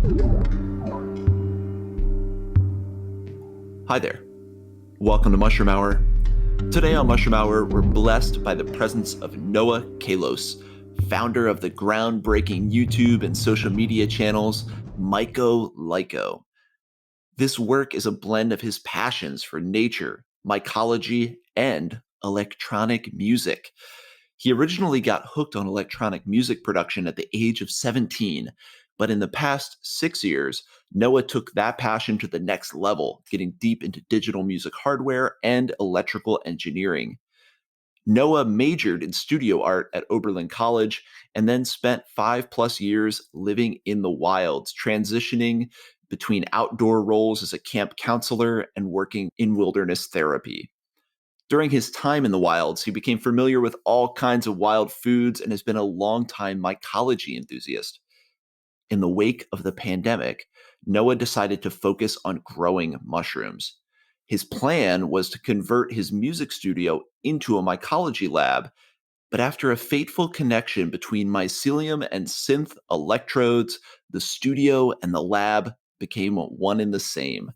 Hi there. Welcome to Mushroom Hour. Today on Mushroom Hour, we're blessed by the presence of Noah Kalos, founder of the groundbreaking YouTube and social media channels Myco Lyco. This work is a blend of his passions for nature, mycology, and electronic music. He originally got hooked on electronic music production at the age of 17, but in the past 6 years, Noah took that passion to the next level, getting deep into digital music hardware and electrical engineering. Noah majored in studio art at Oberlin College and then spent 5+ years living in the wilds, transitioning between outdoor roles as a camp counselor and working in wilderness therapy. During his time in the wilds, he became familiar with all kinds of wild foods and has been a longtime mycology enthusiast. In the wake of the pandemic, Noah decided to focus on growing mushrooms. His plan was to convert his music studio into a mycology lab, but after a fateful connection between Mycelium and Synth electrodes, the studio and the lab became one and the same.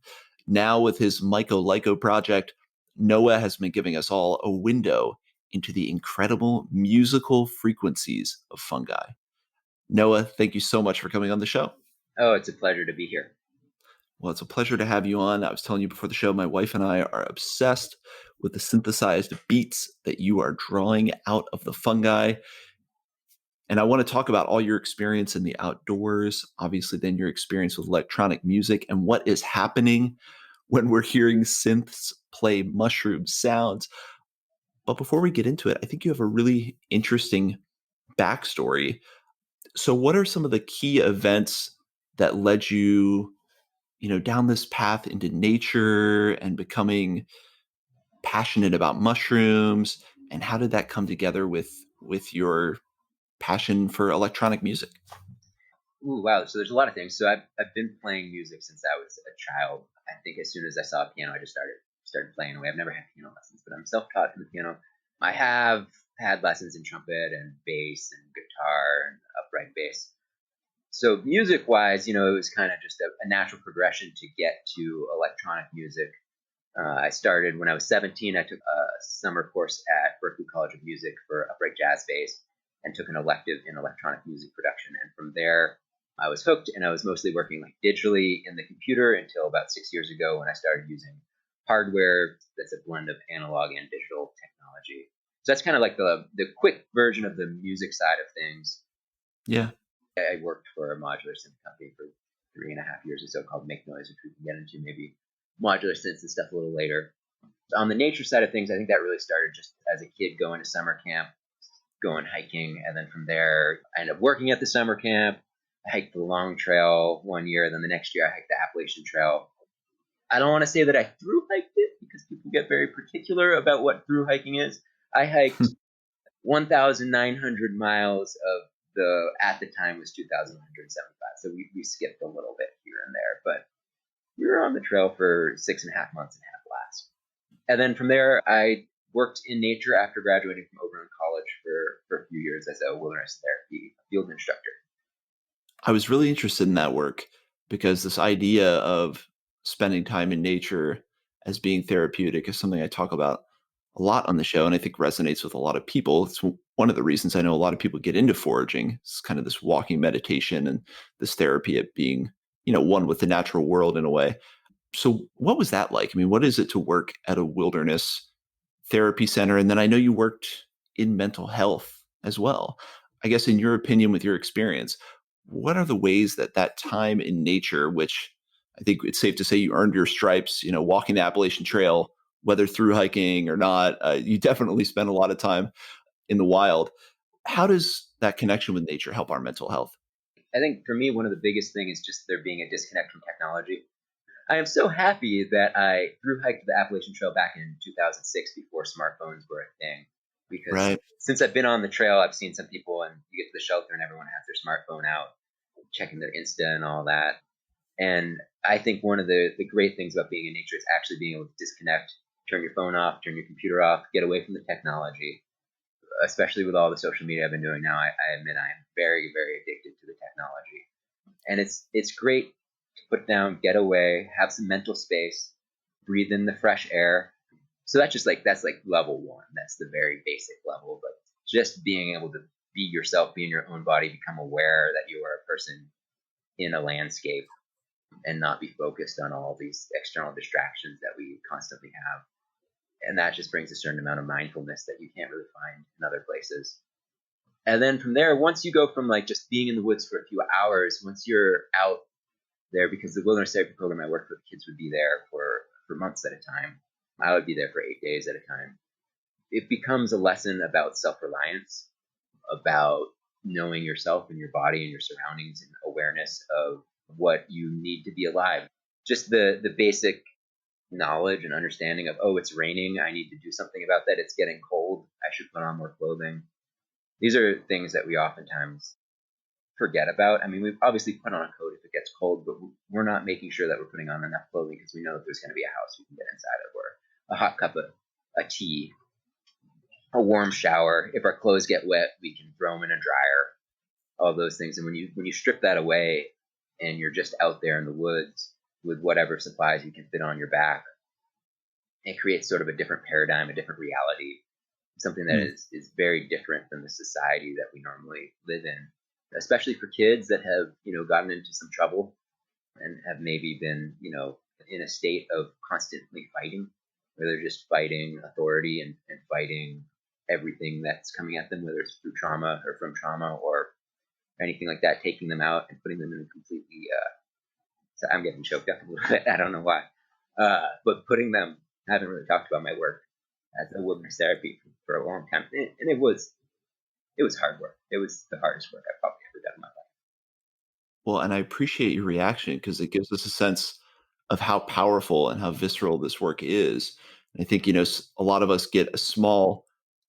Now, with his Myco Lyco project, Noah has been giving us all a window into the incredible musical frequencies of fungi. Noah, thank you so much for coming on the show. Oh, it's a pleasure to be here. Well, it's a pleasure to have you on. I was telling you before the show, my wife and I are obsessed with the synthesized beats that you are drawing out of the fungi. And I want to talk about all your experience in the outdoors, obviously, then your experience with electronic music and what is happening when we're hearing synths play mushroom sounds. But before we get into it, I think you have a really interesting backstory. So what are some of the key events that led you, down this path into nature and becoming passionate about mushrooms? And how did that come together with your passion for electronic music? Ooh, wow. So there's a lot of things. So I've been playing music since I was a child. I think as soon as I saw a piano, I just started playing away. I've never had piano lessons, but I'm self-taught in the piano. I have had lessons in trumpet and bass and guitar and upright bass. So music-wise, it was kind of just a natural progression to get to electronic music. I started when I was 17. I took a summer course at Berklee College of Music for upright jazz bass and took an elective in electronic music production. And from there, I was hooked, and I was mostly working like digitally in the computer until about 6 years ago when I started using hardware that's a blend of analog and digital technology. So that's kind of like the quick version of the music side of things. Yeah. I worked for a modular synth company for 3.5 years or so called Make Noise, which we can get into maybe modular synths and stuff a little later. On the nature side of things, I think that really started just as a kid going to summer camp, going hiking, and then from there, I ended up working at the summer camp. I hiked the Long Trail one year, then the next year I hiked the Appalachian Trail. I don't want to say that I thru hiked it because people get very particular about what thru hiking is. I hiked 1,900 miles of at the time was 2,175. So we skipped a little bit here and there, but we were on the trail for 6.5 months and had a blast. And then from there, I worked in nature after graduating from Oberlin College for a few years as a wilderness therapy field instructor. I was really interested in that work because this idea of spending time in nature as being therapeutic is something I talk about a lot on the show, and I think resonates with a lot of people. It's one of the reasons I know a lot of people get into foraging. It's kind of this walking meditation and this therapy at being, one with the natural world in a way. So what was that like? I mean, what is it to work at a wilderness therapy center? And then I know you worked in mental health as well. I guess in your opinion, with your experience, what are the ways that time in nature, which I think it's safe to say you earned your stripes, walking the Appalachian Trail, whether through hiking or not, you definitely spend a lot of time in the wild. How does that connection with nature help our mental health? I think for me, one of the biggest things is just there being a disconnect from technology. I am so happy that I thru hiked the Appalachian Trail back in 2006 before smartphones were a thing. Because Right. since I've been on the trail, I've seen some people and you get to the shelter and everyone has their smartphone out, checking their Insta and all that. And I think one of the great things about being in nature is actually being able to disconnect, turn your phone off, turn your computer off, get away from the technology. Especially with all the social media I've been doing now, I admit I am very, very addicted to the technology. And it's great to put down, get away, have some mental space, breathe in the fresh air. So that's like level one. That's the very basic level. But just being able to be yourself, be in your own body, become aware that you are a person in a landscape and not be focused on all these external distractions that we constantly have. And that just brings a certain amount of mindfulness that you can't really find in other places. And then from there, once you go from like just being in the woods for a few hours, once you're out there, because the wilderness therapy program I worked with, kids would be there for months at a time. I would be there for 8 days at a time. It becomes a lesson about self-reliance, about knowing yourself and your body and your surroundings and awareness of what you need to be alive. Just the basic knowledge and understanding of, oh, it's raining, I need to do something about that. It's getting cold, I should put on more clothing. These are things that we oftentimes forget about. I mean, we obviously put on a coat if it gets cold, but we're not making sure that we're putting on enough clothing because we know that there's going to be a house we can get inside of, or a hot cup of a tea, a warm shower. If our clothes get wet, we can throw them in a dryer. All those things. And when you strip that away, and you're just out there in the woods with whatever supplies you can fit on your back, it creates sort of a different paradigm, a different reality, something that is very different than the society that we normally live in, especially for kids that have, gotten into some trouble and have maybe been, in a state of constantly fighting, where they're just fighting authority and fighting everything that's coming at them, whether it's through trauma or from trauma or anything like that, taking them out and putting them in a completely, so I'm getting choked up a little bit, I don't know why, but putting them, I haven't really talked about my work as a wilderness therapy for a long time, and it was hard work. It was the hardest work I've probably ever done in my life. Well, and I appreciate your reaction because it gives us a sense of how powerful and how visceral this work is. And I think, a lot of us get a small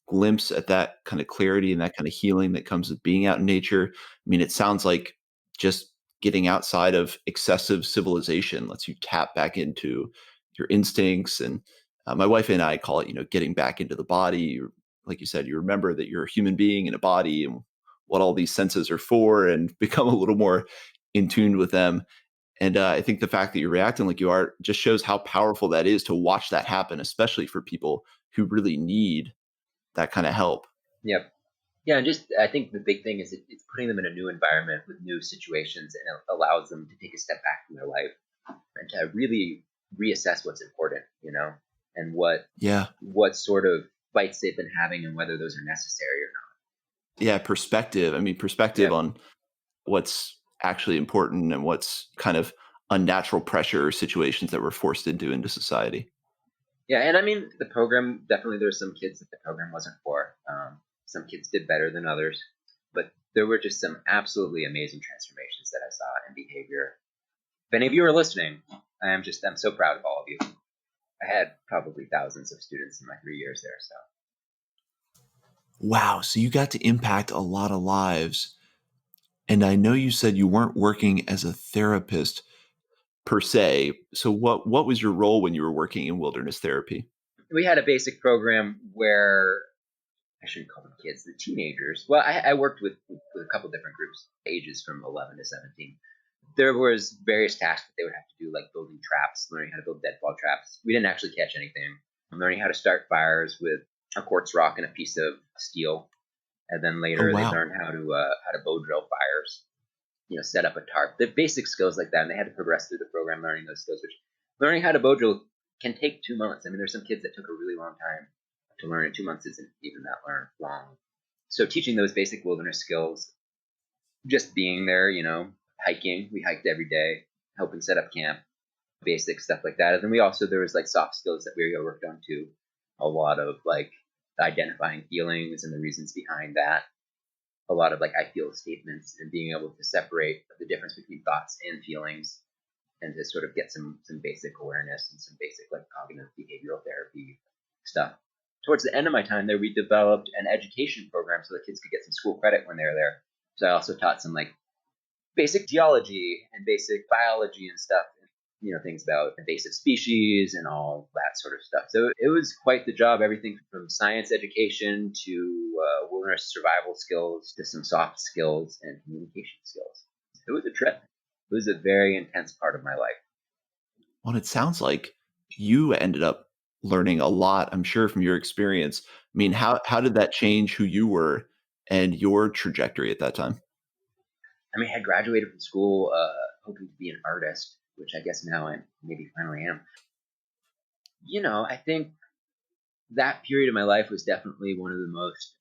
glimpse at that kind of clarity and that kind of healing that comes with being out in nature. I mean, it sounds like just getting outside of excessive civilization lets you tap back into your instincts. And my wife and I call it, getting back into the body. Like you said, you remember that you're a human being in a body and what all these senses are for, and become a little more in tune with them. And I think the fact that you're reacting like you are just shows how powerful that is to watch that happen, especially for people who really need that kind of help. Yep. Yeah, and just I think the big thing is it's putting them in a new environment with new situations, and it allows them to take a step back from their life and to really reassess what's important, and Yeah. what sort of fights they've been having and whether those are necessary or Yeah. Perspective. I mean, not. perspective Yep. on what's actually important and what's kind of unnatural pressure or situations that we're forced into society. Yeah, and I mean the program, definitely there's some kids that the program wasn't for. Some kids did better than others, but there were just some absolutely amazing transformations that I saw in behavior. If any of you are listening, I'm so proud of all of you. I had probably thousands of students in my 3 years there, so Wow. So you got to impact a lot of lives. And I know you said you weren't working as a therapist per se. So what was your role when you were working in wilderness therapy? we had a basic program where I shouldn't call them kids, the teenagers. Well, I worked with a couple different groups, ages from 11 to 17. There was various tasks that they would have to do, like building traps, learning how to build deadfall traps. We didn't actually catch anything. Learning how to start fires with a quartz rock and a piece of steel, and then Oh, later they wow. learned how to bow drill fires. Set up a tarp. The basic skills like that, and they had to progress through the program learning those skills. Which learning how to bow drill can take 2 months. I mean, there's some kids that took a really long time to learn, and 2 months isn't even that long. So teaching those basic wilderness skills, just being there, hiking. We hiked every day, helping set up camp, basic stuff like that. And then there was like soft skills that we worked on too. A lot of like identifying feelings and the reasons behind that. A lot of like I feel statements and being able to separate the difference between thoughts and feelings, and to sort of get some basic awareness and some basic like cognitive behavioral therapy stuff. Towards the end of my time there, we developed an education program so that kids could get some school credit when they were there. So I also taught some like basic geology and basic biology and stuff, things about invasive species and all that sort of stuff. So it was quite the job, everything from science education to wilderness survival skills to some soft skills and communication skills. It was a trip. It was a very intense part of my life. Well, it sounds like you ended up learning a lot, I'm sure, from your experience. I mean, how did that change who you were and your trajectory at that time? I mean, I had graduated from school hoping to be an artist, which I guess now I maybe finally am. I think that period of my life was definitely one of the most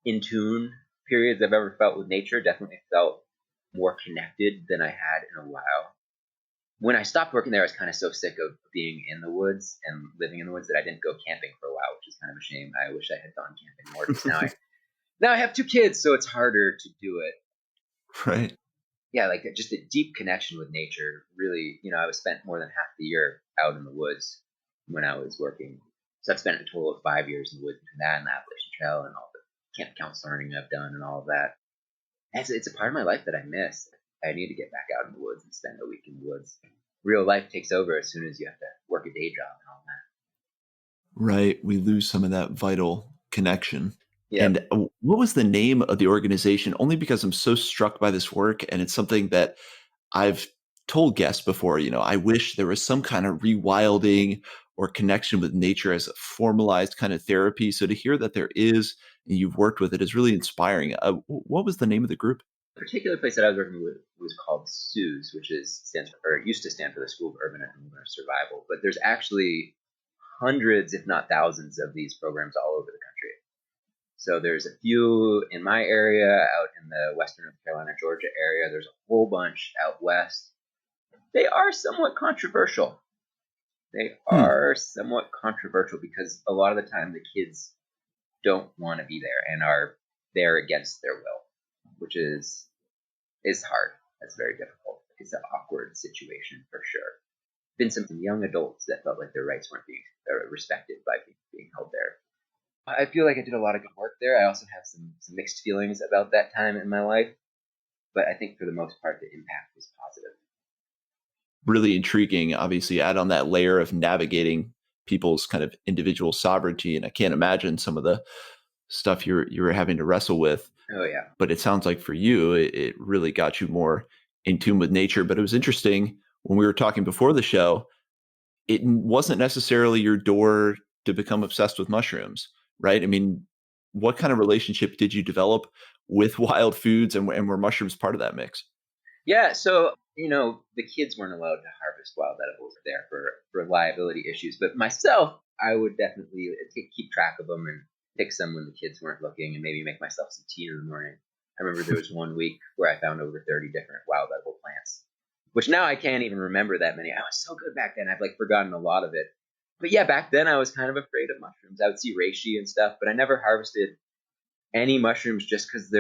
in tune periods I've ever felt with nature. Definitely felt more connected than I had in a while. When I stopped working there, I was kind of so sick of being in the woods and living in the woods that I didn't go camping for a while, which is kind of a shame. I wish I had gone camping more because now I have 2 kids, so it's harder to do it. Right. Yeah, like just a deep connection with nature. Really, I was spent more than half the year out in the woods when I was working. So I've spent a total of 5 years in the woods between that and the Appalachian Trail and all the camp counseling I've done and all of that. And it's a part of my life that I miss. I need to get back out in the woods and spend a week in the woods. Real life takes over as soon as you have to work a day job and all that. Right. We lose some of that vital connection. Yep. And what was the name of the organization? Only because I'm so struck by this work, and it's something that I've told guests before, I wish there was some kind of rewilding or connection with nature as a formalized kind of therapy. So to hear that there is, and you've worked with it, is really inspiring. What was the name of the group? The particular place that I was working with was called SUS, which stands for, or it used to stand for the School of Urban and Wilderness Survival. But there's actually hundreds, if not thousands, of these programs all over the country. So there's a few in my area, out in the Western North Carolina, Georgia area. There's a whole bunch out west. They are somewhat controversial. Hmm. Because a lot of the time the kids don't want to be there and are there against their will, which is hard. That's very difficult. It's an awkward situation for sure. Been some young adults that felt like their rights weren't being respected by being held there. I feel like I did a lot of good work there. I also have some mixed feelings about that time in my life, but I think for the most part, the impact was positive. Really intriguing. Obviously, add on that layer of navigating people's kind of individual sovereignty, and I can't imagine some of the stuff you were having to wrestle with. Oh yeah, But it sounds like for you, it really got you more in tune with nature. But it was interesting when we were talking before the show. It wasn't necessarily your door to become obsessed with mushrooms, right? I mean, what kind of relationship did you develop with wild foods, and were mushrooms part of that mix? yeah. So the kids weren't allowed to harvest wild edibles there for liability issues, but myself, I would definitely keep track of them and pick some when the kids weren't looking, and maybe make myself some tea in the morning. I remember there was one week where I found over 30 different wild edible plants, which now I can't even remember that many. I was so good back then. I've forgotten a lot of it. But yeah, back then I was kind of afraid of mushrooms. I would see reishi and stuff, but I never harvested any mushrooms just because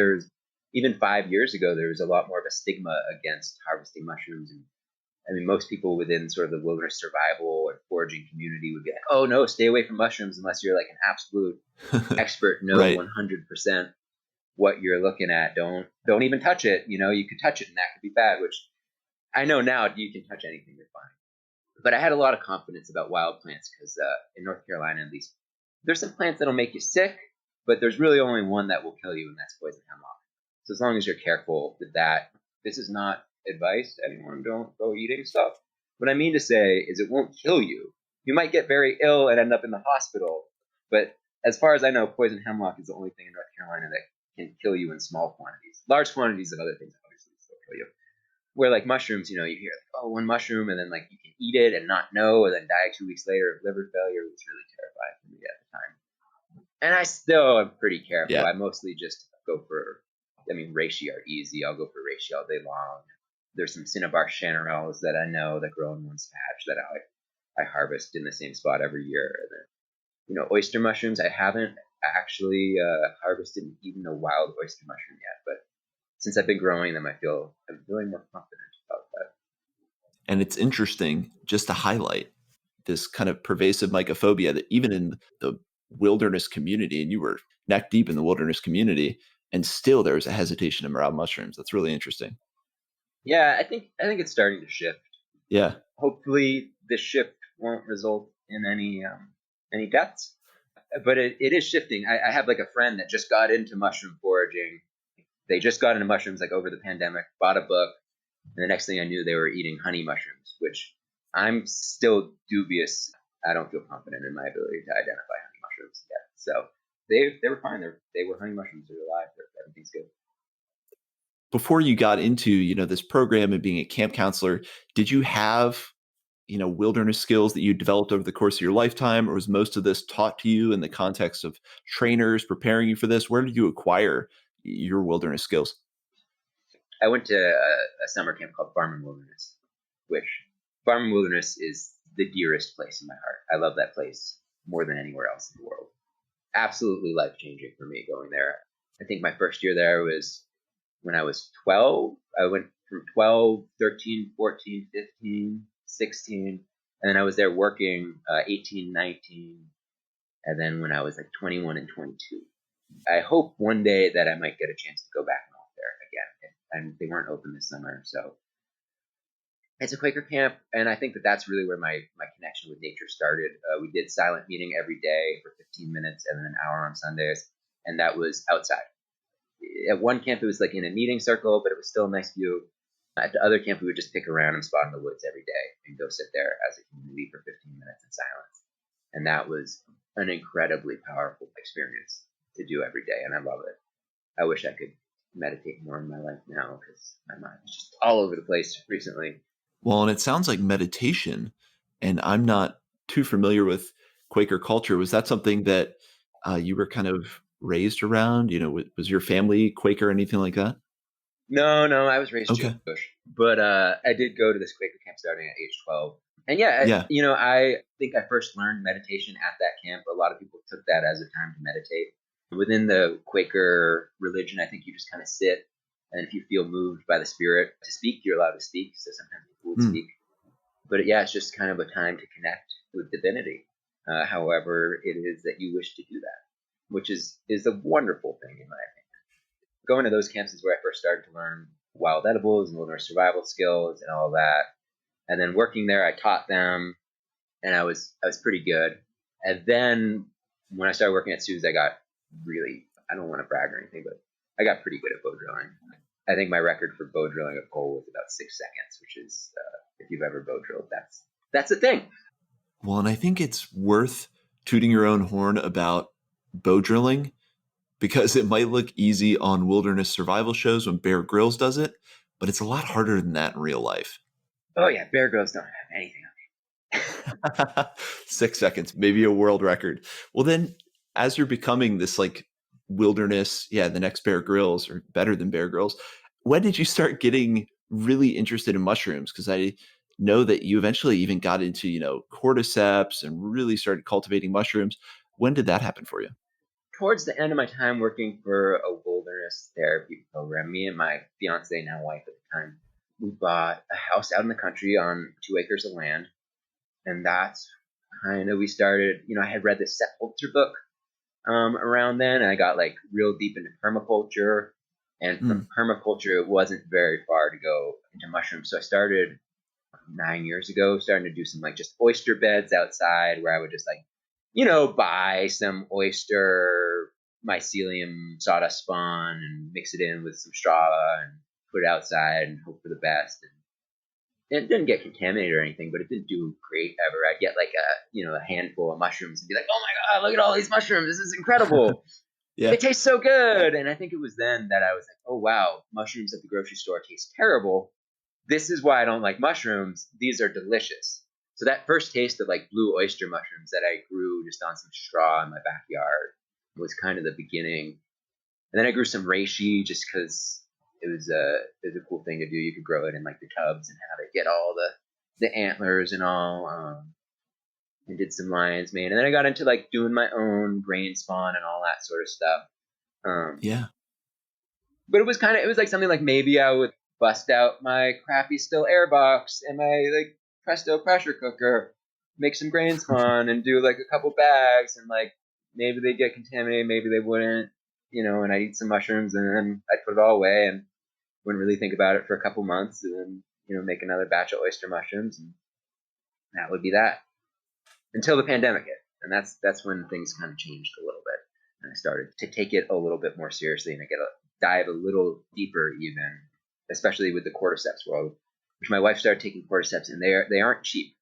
even 5 years ago, there was a lot more of a stigma against harvesting mushrooms. And I mean, most people within sort of the wilderness survival or foraging community would be like, oh no, stay away from mushrooms unless you're like an absolute expert, know Right. 100% what you're looking at. Don't even touch it. You could touch it and that could be bad, which I know now you can touch anything, you're fine. But I had a lot of confidence about wild plants because in North Carolina, at least, there's some plants that'll make you sick, but there's really only one that will kill you, and that's poison hemlock. So as long as you're careful with that, this is not advice. Anyone, don't go eating stuff. What I mean to say is it won't kill you. You might get very ill and end up in the hospital, but as far as I know, poison hemlock is the only thing in North Carolina that can kill you in small quantities. Large quantities of other things obviously still kill you. Where mushrooms, you hear one mushroom and then you can eat it and not know, and then die 2 weeks later of liver failure. It was really terrifying for me at the time. And I still am pretty careful. Yeah. I mostly just go for, reishi are easy. I'll go for reishi all day long. There's some cinnabar chanterelles that I know that grow in one patch that I harvest in the same spot every year. And then, oyster mushrooms, I haven't actually harvested even a wild oyster mushroom yet, but since I've been growing them, I'm feeling more confident about that. And it's interesting just to highlight this kind of pervasive mycophobia that even in the wilderness community, and you were neck deep in the wilderness community, and still there was a hesitation around mushrooms. That's really interesting. Yeah, I think it's starting to shift. Yeah. Hopefully, this shift won't result in any deaths, but it is shifting. I have a friend that just got into mushroom foraging. They just got into mushrooms over the pandemic. Bought a book, And the next thing I knew, they were eating honey mushrooms, which I'm still dubious. I don't feel confident in my ability to identify honey mushrooms yet. So they were fine. They were honey mushrooms. They're alive. Everything's good. Before you got into, this program and being a camp counselor, did you have, wilderness skills that you developed over the course of your lifetime, or was most of this taught to you in the context of trainers preparing you for this? Where did you acquire your wilderness skills? I went to a summer camp called Farm and Wilderness, which Farm and Wilderness is the dearest place in my heart. I love that place more than anywhere else in the world. Absolutely life-changing for me going there. I think my first year there was when I was 12. I went from 12, 13, 14, 15, 16, and then I was there working 18, 19, and then when I was like 21 and 22. I hope one day that I might get a chance to go back and off there again. And they weren't open this summer, so it's a Quaker camp, and I think that that's really where my connection with nature started. We did silent meeting every day for 15 minutes and then an hour on Sundays, and that was outside. At one camp, it was like in a meeting circle, but it was still a nice view. At the other camp, we would just pick a random spot in the woods every day and go sit there as a community for 15 minutes in silence. And that was an incredibly powerful experience to do every day, and I love it. I wish I could meditate more in my life now because my mind is just all over the place recently. Well, and it sounds like meditation, and I'm not too familiar with Quaker culture. Was that something that you were kind of raised around? Was your family Quaker or anything like that? No, I was raised Okay. Jewish, but I did go to this Quaker camp starting at age 12. And yeah, Yeah. I think I first learned meditation at that camp. A lot of people took that as a time to meditate. Within the Quaker religion, I think you just kind of sit, and if you feel moved by the spirit to speak, you're allowed to speak. So sometimes people would speak. But yeah, it's just kind of a time to connect with divinity, however it is that you wish to do that, which is a wonderful thing in my opinion. Going to those camps is where I first started to learn wild edibles and wilderness survival skills and all that. And then working there, I taught them, and I was pretty good. And then when I started working at Sue's, I got really, I don't want to brag or anything, but I got pretty good at bow drilling. I think my record for bow drilling a pole was about 6 seconds, which is, if you've ever bow drilled, that's a thing. Well, and I think it's worth tooting your own horn about bow drilling, because it might look easy on wilderness survival shows when Bear Grylls does it, but it's a lot harder than that in real life. Oh yeah, Bear Grylls don't have anything on me. 6 seconds, maybe a world record. Well, then, as you're becoming this like wilderness, the next Bear Grylls or better than Bear Grylls, when did you start getting really interested in mushrooms? Because I know that you eventually even got into, cordyceps and really started cultivating mushrooms. When did that happen for you? Towards the end of my time working for a wilderness therapy program, me and my fiance, now wife at the time, we bought a house out in the country on 2 acres of land. And that's kind of, we started, I had read this Sepulcher book around then, and I got like real deep into permaculture. And from permaculture, it wasn't very far to go into mushrooms. So I started 9 years ago, starting to do some like just oyster beds outside where I would just like, buy some oyster mycelium sawdust spawn and mix it in with some straw and put it outside and hope for the best. And it didn't get contaminated or anything, but it didn't do great ever. I'd get like a handful of mushrooms and be like, oh my God, look at all these mushrooms. This is incredible. Yeah. They taste so good. And I think it was then that I was like, oh wow, mushrooms at the grocery store taste terrible. This is why I don't like mushrooms. These are delicious. So that first taste of like blue oyster mushrooms that I grew just on some straw in my backyard was kind of the beginning. And then I grew some reishi just because it was a cool thing to do. You could grow it in like the tubs and have it get all the antlers and all. And did some lion's mane. And then I got into like doing my own grain spawn and all that sort of stuff. Yeah. But it was like something like maybe I would bust out my crappy still air box and my like Presto pressure cooker, make some grain spawn and do like a couple bags, and like maybe they'd get contaminated, maybe they wouldn't, and I'd eat some mushrooms and then I'd put it all away and wouldn't really think about it for a couple months, and then, make another batch of oyster mushrooms, and that would be that. Until the pandemic hit. And that's when things kind of changed a little bit. And I started to take it a little bit more seriously and dive a little deeper even especially with the Cordyceps world, which my wife started taking Cordyceps, and they aren't cheap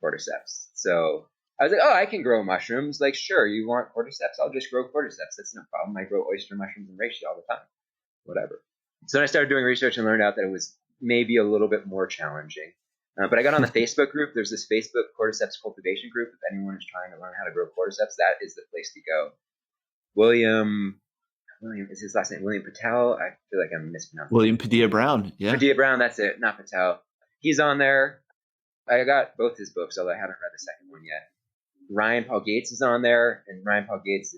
Cordyceps. So I was like, oh, I can grow mushrooms. Like, sure, you want Cordyceps? I'll just grow Cordyceps. That's no problem. I grow oyster mushrooms and reishi all the time. Whatever. So then I started doing research and learned out that it was maybe a little bit more challenging. But I got on the Facebook group. There's this Facebook Cordyceps cultivation group. If anyone is trying to learn how to grow Cordyceps, that is the place to go. William is his last name. William Patel. I feel like I'm mispronouncing. William Padilla Brown. Yeah. Padilla Brown. That's it. Not Patel. He's on there. I got both his books, although I haven't read the second one yet. Ryan Paul Gates is on there, and Ryan Paul Gates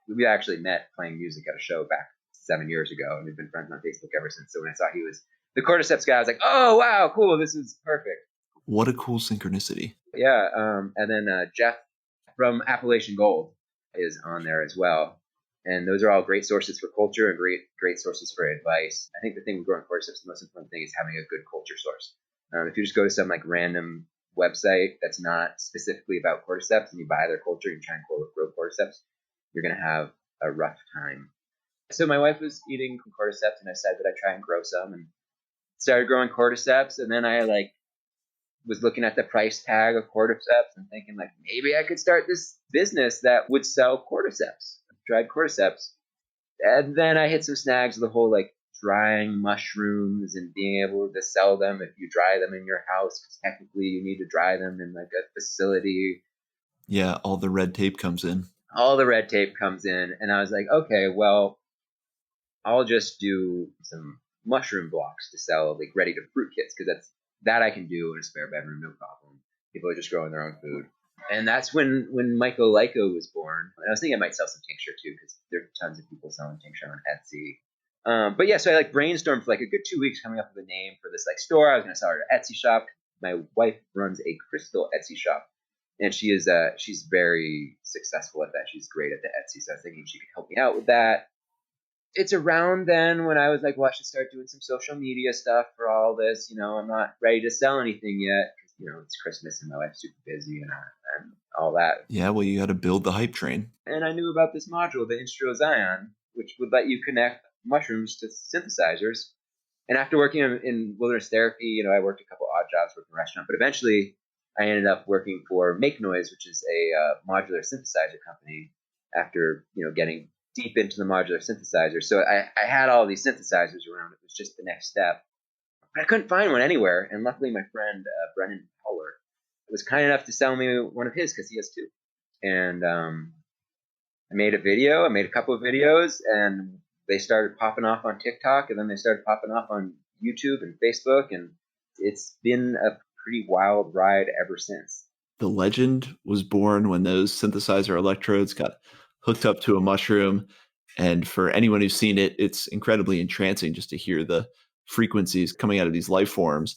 we actually met playing music at a show back 7 years ago, and we've been friends on Facebook ever since. So when I saw he was the Cordyceps guy, I was like, oh, wow, cool. This is perfect. What a cool synchronicity. Yeah. And then Jeff from Appalachian Gold is on there as well. And those are all great sources for culture and great sources for advice. I think the thing with growing Cordyceps, the most important thing is having a good culture source. If you just go to some like random website that's not specifically about Cordyceps and you buy their culture and try and grow Cordyceps, you're going to have a rough time. So my wife was eating Cordyceps, and I decided that I'd try and grow some, and started growing Cordyceps. And then I was looking at the price tag of Cordyceps and thinking like, maybe I could start this business that would sell Cordyceps, dried Cordyceps. And then I hit some snags of the whole like drying mushrooms and being able to sell them if you dry them in your house, because technically you need to dry them in like a facility. Yeah, all the red tape comes in. All the red tape comes in, and I was like, okay, well, I'll just do some mushroom blocks to sell, like ready to fruit kits, because that I can do in a spare bedroom, no problem. People are just growing their own food. And that's when Myco Lyco was born. And I was thinking I might sell some tincture too, because there are tons of people selling tincture on Etsy. But yeah, so I like brainstormed for like a good 2 weeks coming up with a name for this like store. I was going to sell her at Etsy shop. My wife runs a crystal Etsy shop, and she's very successful at that. She's great at the Etsy, so I was thinking she could help me out with that. It's around then when I was like, well, I should start doing some social media stuff for all this. I'm not ready to sell anything yet. It's Christmas and my wife's super busy and all that. Yeah, well, you got to build the hype train. And I knew about this module, the Instrozion, which would let you connect mushrooms to synthesizers. And after working in wilderness therapy, I worked a couple odd jobs, worked in a restaurant, but eventually I ended up working for Make Noise, which is a modular synthesizer company, after, getting deep into the modular synthesizer. So I had all these synthesizers around. It was just the next step. But I couldn't find one anywhere. And luckily my friend, Brennan Poller, was kind enough to sell me one of his, because he has two. And I made a couple of videos, and they started popping off on TikTok, and then they started popping off on YouTube and Facebook. And it's been a pretty wild ride ever since. The legend was born when those synthesizer electrodes got hooked up to a mushroom. And for anyone who's seen it, it's incredibly entrancing just to hear the frequencies coming out of these life forms.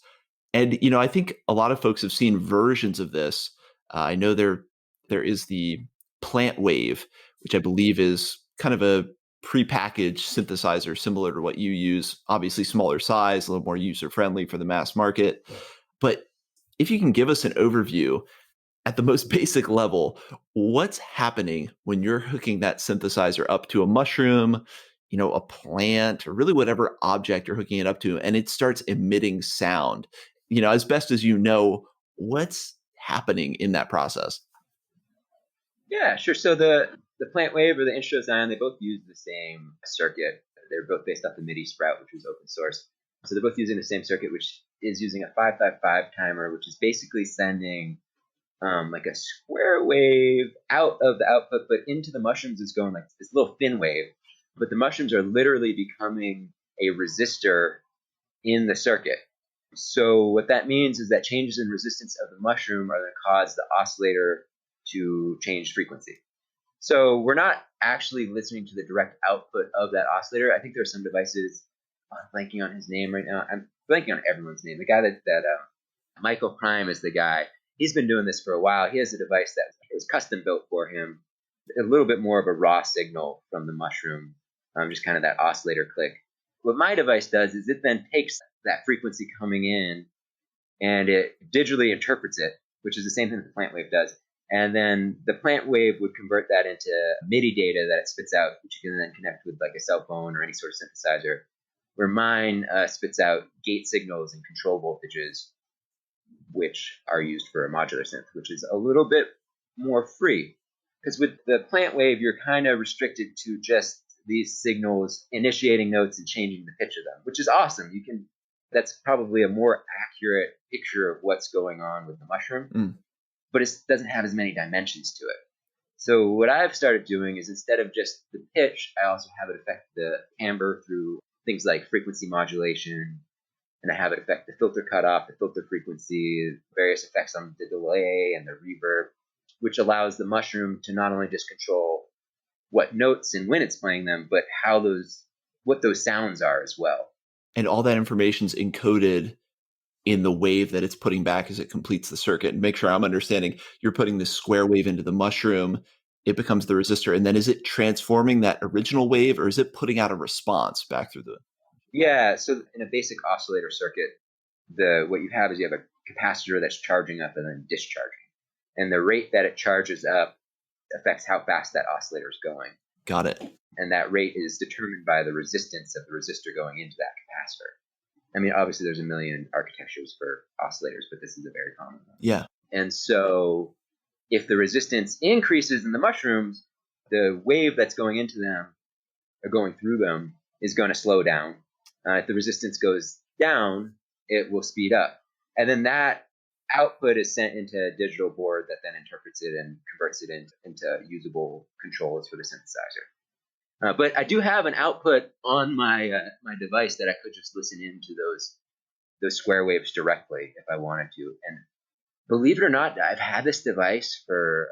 And, I think a lot of folks have seen versions of this. I know there is the plant wave, which I believe is kind of a prepackaged synthesizer similar to what you use, obviously smaller size, a little more user-friendly for the mass market. But if you can give us an overview at the most basic level, what's happening when you're hooking that synthesizer up to a mushroom, a plant, or really whatever object you're hooking it up to, and it starts emitting sound? As best as what's happening in that process? Yeah, sure. So the plant wave or the Instrozion, they both use the same circuit. They're both based off the MIDI Sprout, which was open source. So they're both using the same circuit, which is using a 555 timer, which is basically sending like a square wave out of the output, but into the mushrooms is going like this little thin wave. But the mushrooms are literally becoming a resistor in the circuit. So what that means is that changes in resistance of the mushroom are going to cause the oscillator to change frequency. So we're not actually listening to the direct output of that oscillator. I think there are some devices, I'm blanking on his name right now. I'm blanking on everyone's name. The guy that Michael Prime is the guy. He's been doing this for a while. He has a device that was custom built for him, a little bit more of a raw signal from the mushroom, just kind of that oscillator click. What my device does is it then takes that frequency coming in and it digitally interprets it, which is the same thing that the plant wave does. And then the plant wave would convert that into MIDI data that it spits out, which you can then connect with like a cell phone or any sort of synthesizer, where mine spits out gate signals and control voltages, which are used for a modular synth, which is a little bit more free. Because with the plant wave, you're kind of restricted to just these signals initiating notes and changing the pitch of them, which is awesome. That's probably a more accurate picture of what's going on with the mushroom, but it doesn't have as many dimensions to it. So what I've started doing is, instead of just the pitch, I also have it affect the timbre through things like frequency modulation, and I have it affect the filter cutoff, the filter frequency, various effects on the delay and the reverb, which allows the mushroom to not only just control what notes and when it's playing them, but what those sounds are as well. And all that information's encoded in the wave that it's putting back as it completes the circuit. And make sure I'm understanding, you're putting this square wave into the mushroom, it becomes the resistor, and then is it transforming that original wave, or is it putting out a response back through the... Yeah, so in a basic oscillator circuit, what you have is you have a capacitor that's charging up and then discharging. And the rate that it charges up affects how fast that oscillator is going. Got it. And that rate is determined by the resistance of the resistor going into that capacitor. I mean, obviously there's a million architectures for oscillators, but this is a very common one. Yeah. And so if the resistance increases in the mushrooms, the wave that's going into them or going through them is going to slow down. If the resistance goes down, it will speed up. And then that output is sent into a digital board that then interprets it and converts it into usable controls for the synthesizer. But I do have an output on my device that I could just listen into those square waves directly if I wanted to. And believe it or not, I've had this device for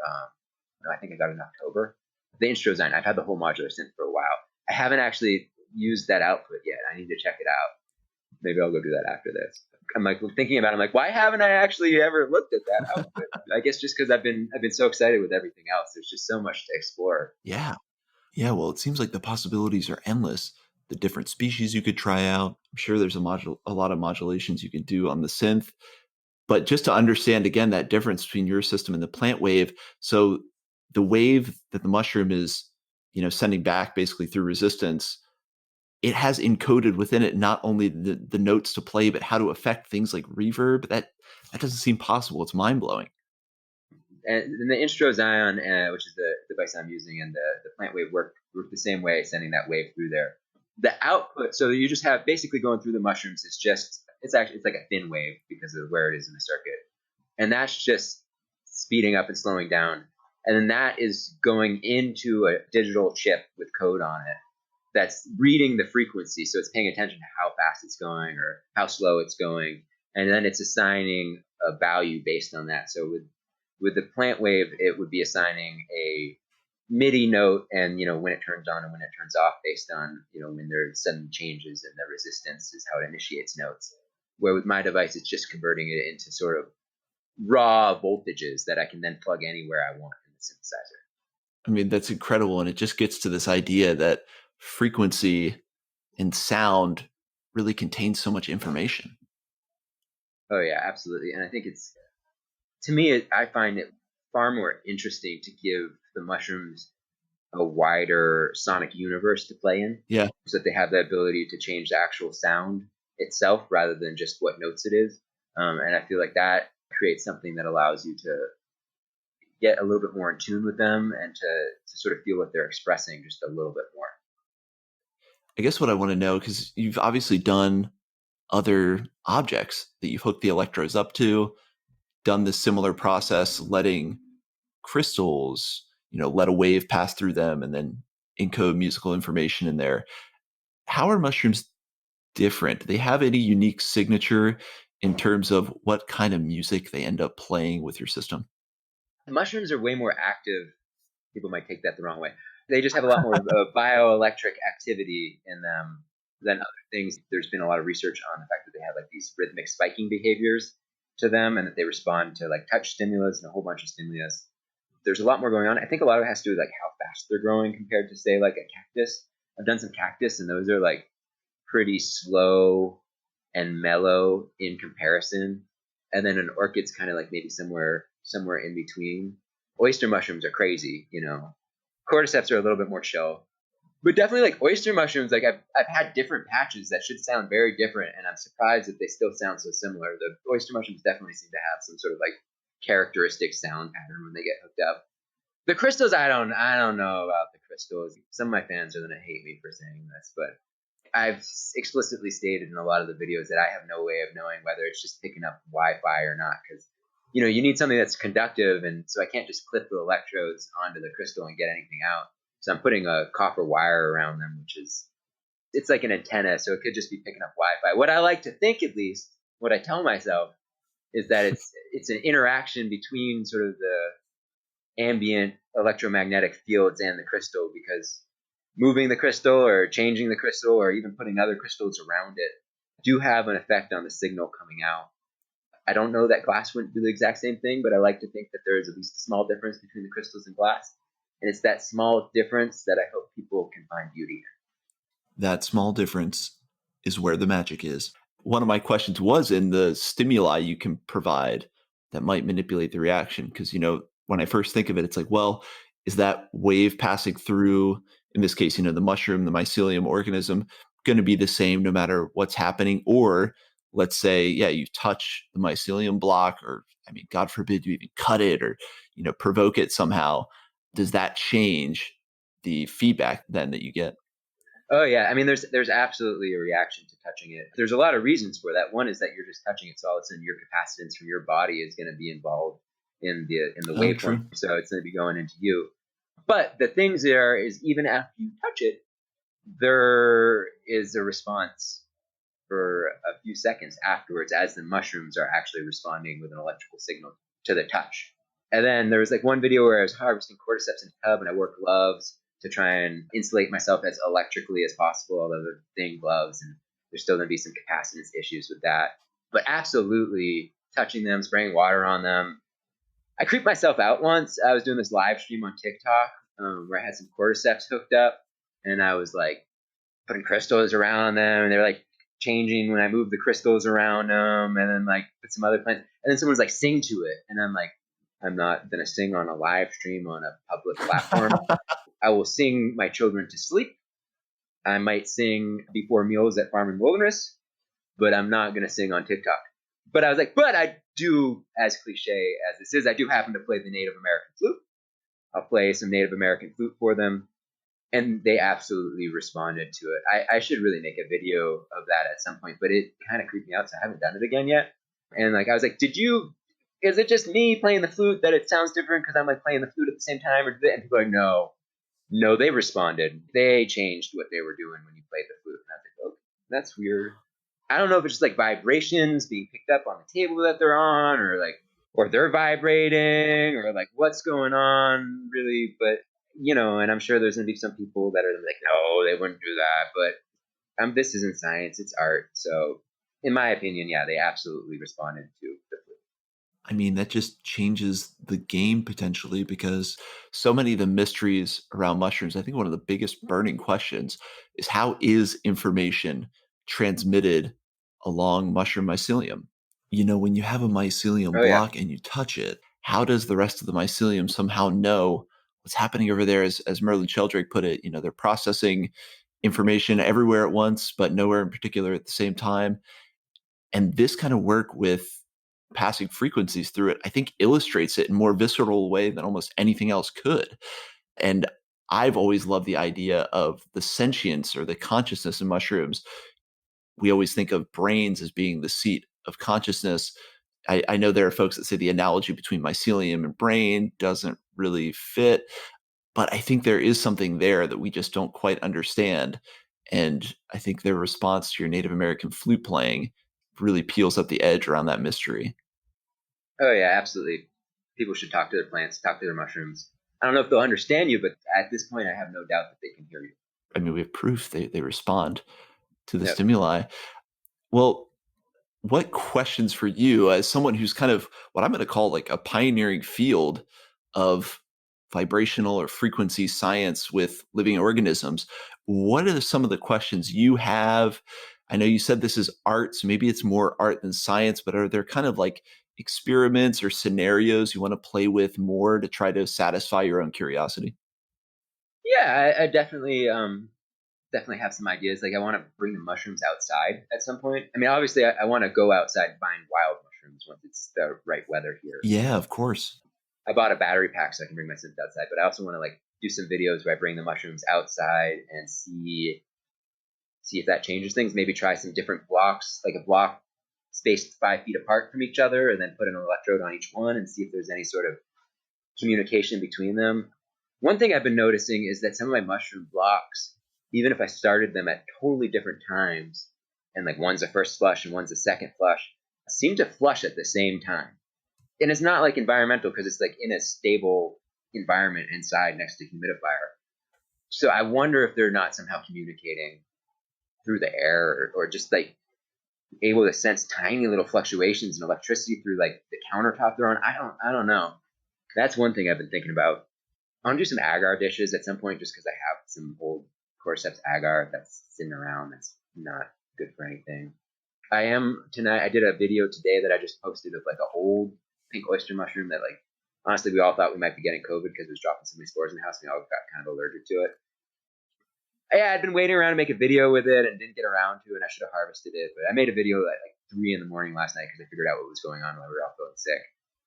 I think I got it in October. The Instrozyme. I've had the whole modular synth for a while. I haven't actually used that output yet. I need to check it out. Maybe I'll go do that after this. I'm like thinking about it. I'm like, why haven't I actually ever looked at that output? I guess just because I've been so excited with everything else. There's just so much to explore. Yeah. Yeah, well, it seems like the possibilities are endless. The different species you could try out. I'm sure there's a lot of modulations you can do on the synth. But just to understand, again, that difference between your system and the plant wave. So the wave that the mushroom is, sending back basically through resistance, it has encoded within it not only the notes to play, but how to affect things like reverb. That doesn't seem possible. It's mind-blowing. And the Instrozyme, which is the device I'm using, and the plant wave work the same way, sending that wave through there. The output, so you just have basically going through the mushrooms, it's like a thin wave because of where it is in the circuit. And that's just speeding up and slowing down. And then that is going into a digital chip with code on it that's reading the frequency. So it's paying attention to how fast it's going or how slow it's going. And then it's assigning a value based on that. So with the plant wave, it would be assigning a MIDI note and, when it turns on and when it turns off based on, when there's sudden changes in the resistance is how it initiates notes. Where with my device, it's just converting it into sort of raw voltages that I can then plug anywhere I want in the synthesizer. I mean, that's incredible. And it just gets to this idea that frequency and sound really contains so much information. Oh, yeah, absolutely. And I think to me, I find it far more interesting to give the mushrooms a wider sonic universe to play in. Yeah. So that they have the ability to change the actual sound itself rather than just what notes it is. And I feel like that creates something that allows you to get a little bit more in tune with them and to sort of feel what they're expressing just a little bit more. I guess what I want to know, because you've obviously done other objects that you've hooked the electrodes up to, done this similar process, letting crystals, let a wave pass through them and then encode musical information in there. How are mushrooms different? Do they have any unique signature in terms of what kind of music they end up playing with your system? The mushrooms are way more active. People might take that the wrong way. They just have a lot more bioelectric activity in them than other things. There's been a lot of research on the fact that they have like these rhythmic spiking behaviors to them and that they respond to like touch stimulus and a whole bunch of stimulus. There's a lot more going on. I think a lot of it has to do with like how fast they're growing compared to, say, like a cactus. I've done some cactus and those are like pretty slow and mellow in comparison. And then an orchid's kind of like maybe somewhere in between. Oyster mushrooms are crazy, Cordyceps are a little bit more chill. But definitely like oyster mushrooms, like I've had different patches that should sound very different, and I'm surprised that they still sound so similar. The oyster mushrooms definitely seem to have some sort of like characteristic sound pattern when they get hooked up. The crystals, I don't know about the crystals. Some of my fans are gonna hate me for saying this, but I've explicitly stated in a lot of the videos that I have no way of knowing whether it's just picking up Wi-Fi or not, because you need something that's conductive, and so I can't just clip the electrodes onto the crystal and get anything out. So I'm putting a copper wire around them, which is it's like an antenna, so it could just be picking up Wi-Fi. What I like to think, at least, what I tell myself, is that it's an interaction between sort of the ambient electromagnetic fields and the crystal, because moving the crystal or changing the crystal or even putting other crystals around it do have an effect on the signal coming out. I don't know that glass wouldn't do the exact same thing, but I like to think that there is at least a small difference between the crystals and glass. And it's that small difference that I hope people can find beauty in. That small difference is where the magic is. One of my questions was in the stimuli you can provide that might manipulate the reaction. Because, when I first think of it, it's like, well, is that wave passing through, in this case, the mushroom, the mycelium organism, going to be the same no matter what's happening? Or let's say, yeah, you touch the mycelium block, or, God forbid you even cut it or, provoke it somehow. Does that change the feedback then that you get? Oh yeah, there's absolutely a reaction to touching it. There's a lot of reasons for that. One is that you're just touching it, so all of a sudden your capacitance from your body is going to be involved in the Oh, waveform, true. so it's going to be going into you. But the things there is, even after you touch it, there is a response for a few seconds afterwards as the mushrooms are actually responding with an electrical signal to the touch. And then there was like one video where I was harvesting cordyceps in a tub, and I wore gloves to try and insulate myself as electrically as possible, although they're thin gloves, and there's still going to be some capacitance issues with that. But absolutely touching them, spraying water on them. I creeped myself out once. I was doing this live stream on TikTok where I had some cordyceps hooked up, and I was like putting crystals around them, and they were like changing when I moved the crystals around them, and then like put some other plants, and then someone's like, sing to it, and I'm like, I'm not gonna sing on a live stream on a public platform. I will sing my children to sleep. I might sing before meals at Farm and Wilderness, but I'm not gonna sing on TikTok. But I was like, but I do, as cliche as this is, I do happen to play the Native American flute. I'll play some Native American flute for them, and they absolutely responded to it. I should really make a video of that at some point, but it kind of creeped me out, so I haven't done it again yet. And like I was like, is it just me playing the flute that it sounds different because I'm like playing the flute at the same time? And people are like, no, they responded. They changed what they were doing when you played the flute. And I was like, okay, that's weird. I don't know if it's just like vibrations being picked up on the table that they're on, or they're vibrating, or like what's going on really. But and I'm sure there's gonna be some people that are like, no, they wouldn't do that. But this isn't science; it's art. So, in my opinion, yeah, they absolutely responded to the flute. That just changes the game potentially, because so many of the mysteries around mushrooms, I think one of the biggest burning questions is, how is information transmitted along mushroom mycelium? When you have a mycelium Oh yeah. block and you touch it, how does the rest of the mycelium somehow know what's happening over there? As Merlin Sheldrake put it, they're processing information everywhere at once, but nowhere in particular at the same time. And this kind of work with passing frequencies through it, I think, illustrates it in a more visceral way than almost anything else could. And I've always loved the idea of the sentience or the consciousness in mushrooms. We always think of brains as being the seat of consciousness. I know there are folks that say the analogy between mycelium and brain doesn't really fit, but I think there is something there that we just don't quite understand. And I think their response to your Native American flute playing really peels up the edge around that mystery. Oh yeah, absolutely. People should talk to their plants, talk to their mushrooms. I don't know if they'll understand you, but at this point, I have no doubt that they can hear you. We have proof they respond to the Yep. stimuli. Well, what questions for you, as someone who's kind of what I'm going to call like a pioneering field of vibrational or frequency science with living organisms, what are some of the questions you have? I know you said this is art, so maybe it's more art than science, but are there kind of like experiments or scenarios you want to play with more to try to satisfy your own curiosity? Yeah, I definitely definitely have some ideas. Like I want to bring the mushrooms outside at some point. I mean, obviously, I want to go outside and find wild mushrooms once it's the right weather here. Yeah, of course. I bought a battery pack so I can bring my synth outside, but I also want to like do some videos where I bring the mushrooms outside and see if that changes things. Maybe try some different blocks, like a block spaced 5 feet apart from each other, and then put an electrode on each one and see if there's any sort of communication between them. One thing I've been noticing is that some of my mushroom blocks, even if I started them at totally different times, and like one's a first flush and one's a second flush, seem to flush at the same time. And it's not like environmental because it's like in a stable environment inside next to humidifier. So I wonder if they're not somehow communicating through the air or just like able to sense tiny little fluctuations in electricity through like the countertop they're on. I don't know. That's one thing I've been thinking about. I want to do some agar dishes at some point just because I have some old Cordyceps agar that's sitting around that's not good for anything. I did a video today that I just posted of like an old pink oyster mushroom that like, honestly, we all thought we might be getting COVID because it was dropping so many spores in the house. We all got kind of allergic to it. Yeah, I'd been waiting around to make a video with it and didn't get around to it. And I should have harvested it, but I made a video at like 3 a.m. last night because I figured out what was going on while we were all feeling sick.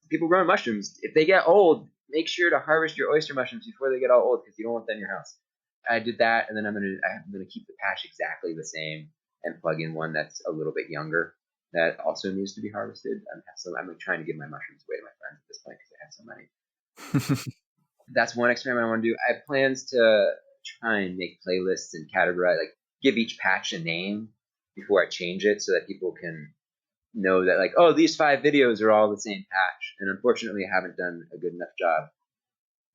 People growing mushrooms, if they get old, make sure to harvest your oyster mushrooms before they get all old because you don't want them in your house. I did that, and then I'm gonna keep the patch exactly the same and plug in one that's a little bit younger that also needs to be harvested. I'm trying to give my mushrooms away to my friends at this point because I have so many. That's one experiment I want to do. I have plans to try and make playlists and categorize, like give each patch a name before I change it so that people can know that like, oh, these 5 videos are all the same patch. And unfortunately, I haven't done a good enough job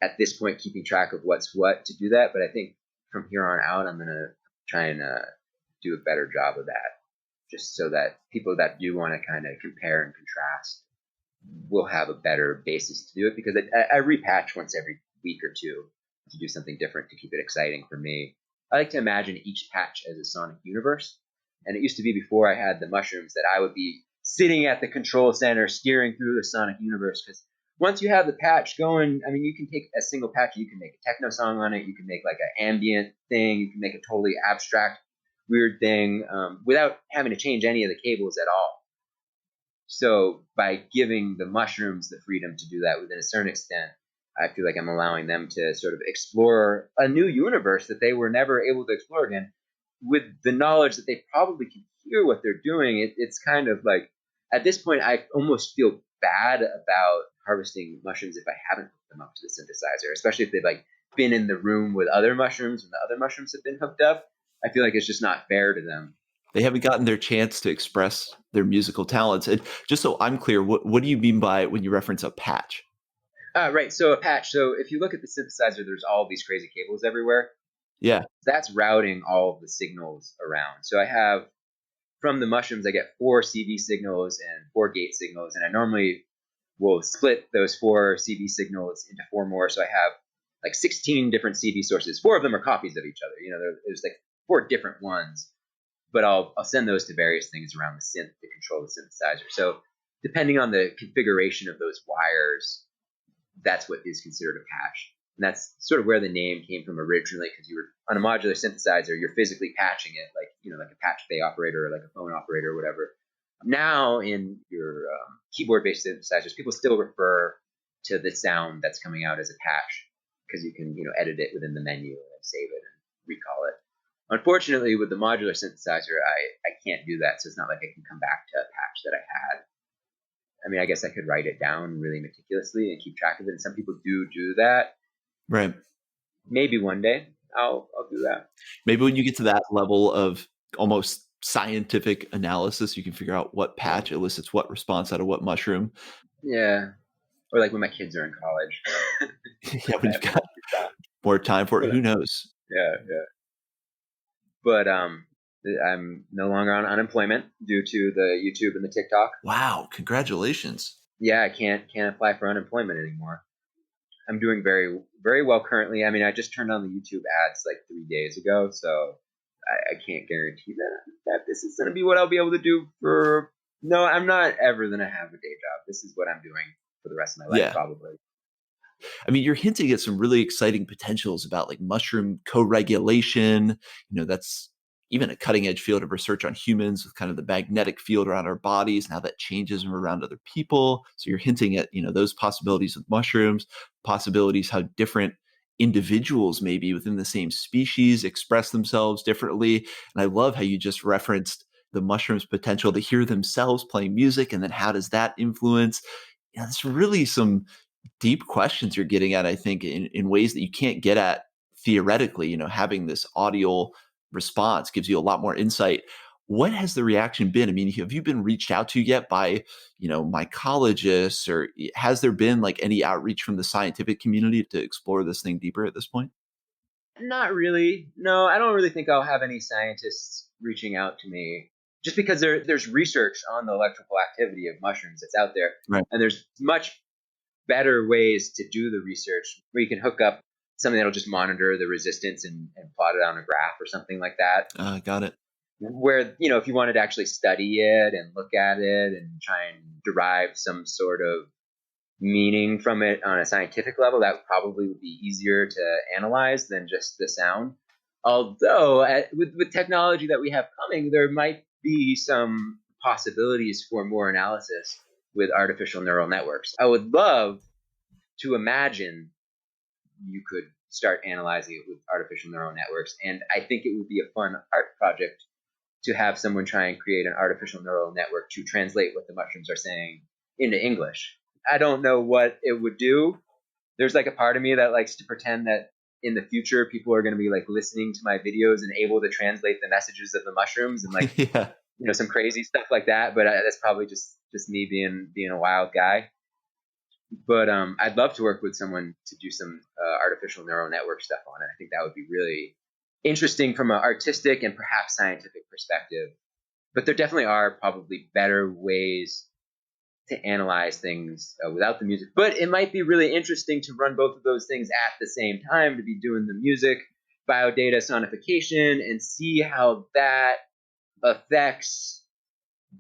at this point keeping track of what's what to do that. But I think from here on out, I'm going to try and do a better job of that, just so that people that do want to kind of compare and contrast will have a better basis to do it, because I repatch once every week or two to do something different to keep it exciting for me. I like to imagine each patch as a sonic universe. And it used to be before I had the mushrooms that I would be sitting at the control center steering through the sonic universe, because once you have the patch going, I mean, you can take a single patch, you can make a techno song on it, you can make like an ambient thing, you can make a totally abstract, weird thing without having to change any of the cables at all. So by giving the mushrooms the freedom to do that within a certain extent, I feel like I'm allowing them to sort of explore a new universe that they were never able to explore again, with the knowledge that they probably can hear what they're doing. It's kind of like, at this point, I almost feel bad about harvesting mushrooms if I haven't hooked them up to the synthesizer, especially if they've like been in the room with other mushrooms and the other mushrooms have been hooked up. I feel like it's just not fair to them. They haven't gotten their chance to express their musical talents. And just so I'm clear, what do you mean by when you reference a patch? Right. So a patch. So if you look at the synthesizer, there's all these crazy cables everywhere. Yeah. That's routing all of the signals around. So I have, from the mushrooms, I get 4 CV signals and 4 gate signals. And I normally will split those 4 CV signals into 4 more. So I have like 16 different CV sources. 4 of them are copies of each other. You know, there's like 4 different ones. But I'll send those to various things around the synth to control the synthesizer. So depending on the configuration of those wires, that's what is considered a patch. And that's sort of where the name came from originally, because you were on a modular synthesizer, you're physically patching it like, you know, like a patch bay operator or like a phone operator or whatever. Now in your keyboard-based synthesizers, people still refer to the sound that's coming out as a patch, because you can, you know, edit it within the menu and save it and recall it. Unfortunately, with the modular synthesizer, I can't do that. So it's not like I can come back to a patch that I had. I mean, I guess I could write it down really meticulously and keep track of it. And some people do that. Right. Maybe one day I'll do that. Maybe when you get to that level of almost scientific analysis, you can figure out what patch elicits what response out of what mushroom. Yeah. Or like when my kids are in college. Yeah, when you've got more time for it, who knows? Yeah. But I'm no longer on unemployment due to the YouTube and the TikTok. Wow, congratulations. Yeah, I can't apply for unemployment anymore. I'm doing very, very well currently. I mean, I just turned on the YouTube ads like 3 days ago, so I can't guarantee that this is going to be what I'll be able to do for. No, I'm not ever going to have a day job. This is what I'm doing for the rest of my life, probably. I mean, you're hinting at some really exciting potentials about like mushroom co-regulation. That's even a cutting edge field of research on humans with kind of the magnetic field around our bodies and how that changes when we're around other people. So you're hinting at, those possibilities with mushrooms, possibilities how different individuals maybe within the same species express themselves differently. And I love how you just referenced the mushrooms' potential to hear themselves playing music, and then how does that influence? Yeah, there's really some deep questions you're getting at, I think, in ways that you can't get at theoretically. Having this audio response gives you a lot more insight. What has the reaction been? I mean, have you been reached out to yet by, mycologists, or has there been like any outreach from the scientific community to explore this thing deeper at this point? Not really. No, I don't really think I'll have any scientists reaching out to me just because there's research on the electrical activity of mushrooms that's out there. Right. And there's much better ways to do the research where you can hook up something that'll just monitor the resistance and plot it on a graph or something like that. Got it. Where, if you wanted to actually study it and look at it and try and derive some sort of meaning from it on a scientific level, that probably would be easier to analyze than just the sound. Although, with technology that we have coming, there might be some possibilities for more analysis with artificial neural networks. I would love to imagine you could start analyzing it with artificial neural networks. And I think it would be a fun art project to have someone try and create an artificial neural network to translate what the mushrooms are saying into English. I don't know what it would do. There's like a part of me that likes to pretend that in the future people are going to be like listening to my videos and able to translate the messages of the mushrooms and like Yeah. some crazy stuff like that. But that's probably just me being a wild guy. But I'd love to work with someone to do some artificial neural network stuff on it. I think that would be really interesting from an artistic and perhaps scientific perspective. But there definitely are probably better ways to analyze things without the music. But it might be really interesting to run both of those things at the same time, to be doing the music, biodata sonification, and see how that affects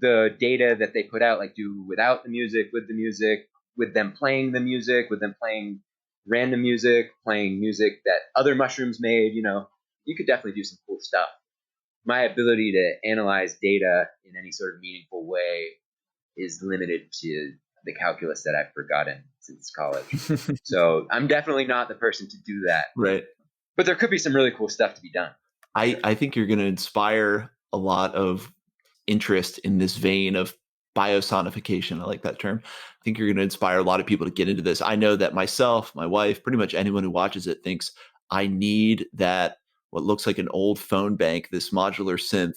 the data that they put out, like do without the music, with them playing the music, with them playing random music, playing music that other mushrooms made. You could definitely do some cool stuff. My ability to analyze data in any sort of meaningful way is limited to the calculus that I've forgotten since college. So I'm definitely not the person to do that. Right. But there could be some really cool stuff to be done. I think you're going to inspire a lot of interest in this vein of biosonification. I like that term. I think you're going to inspire a lot of people to get into this. I know that myself, my wife, pretty much anyone who watches it thinks I need that, what looks like an old phone bank, this modular synth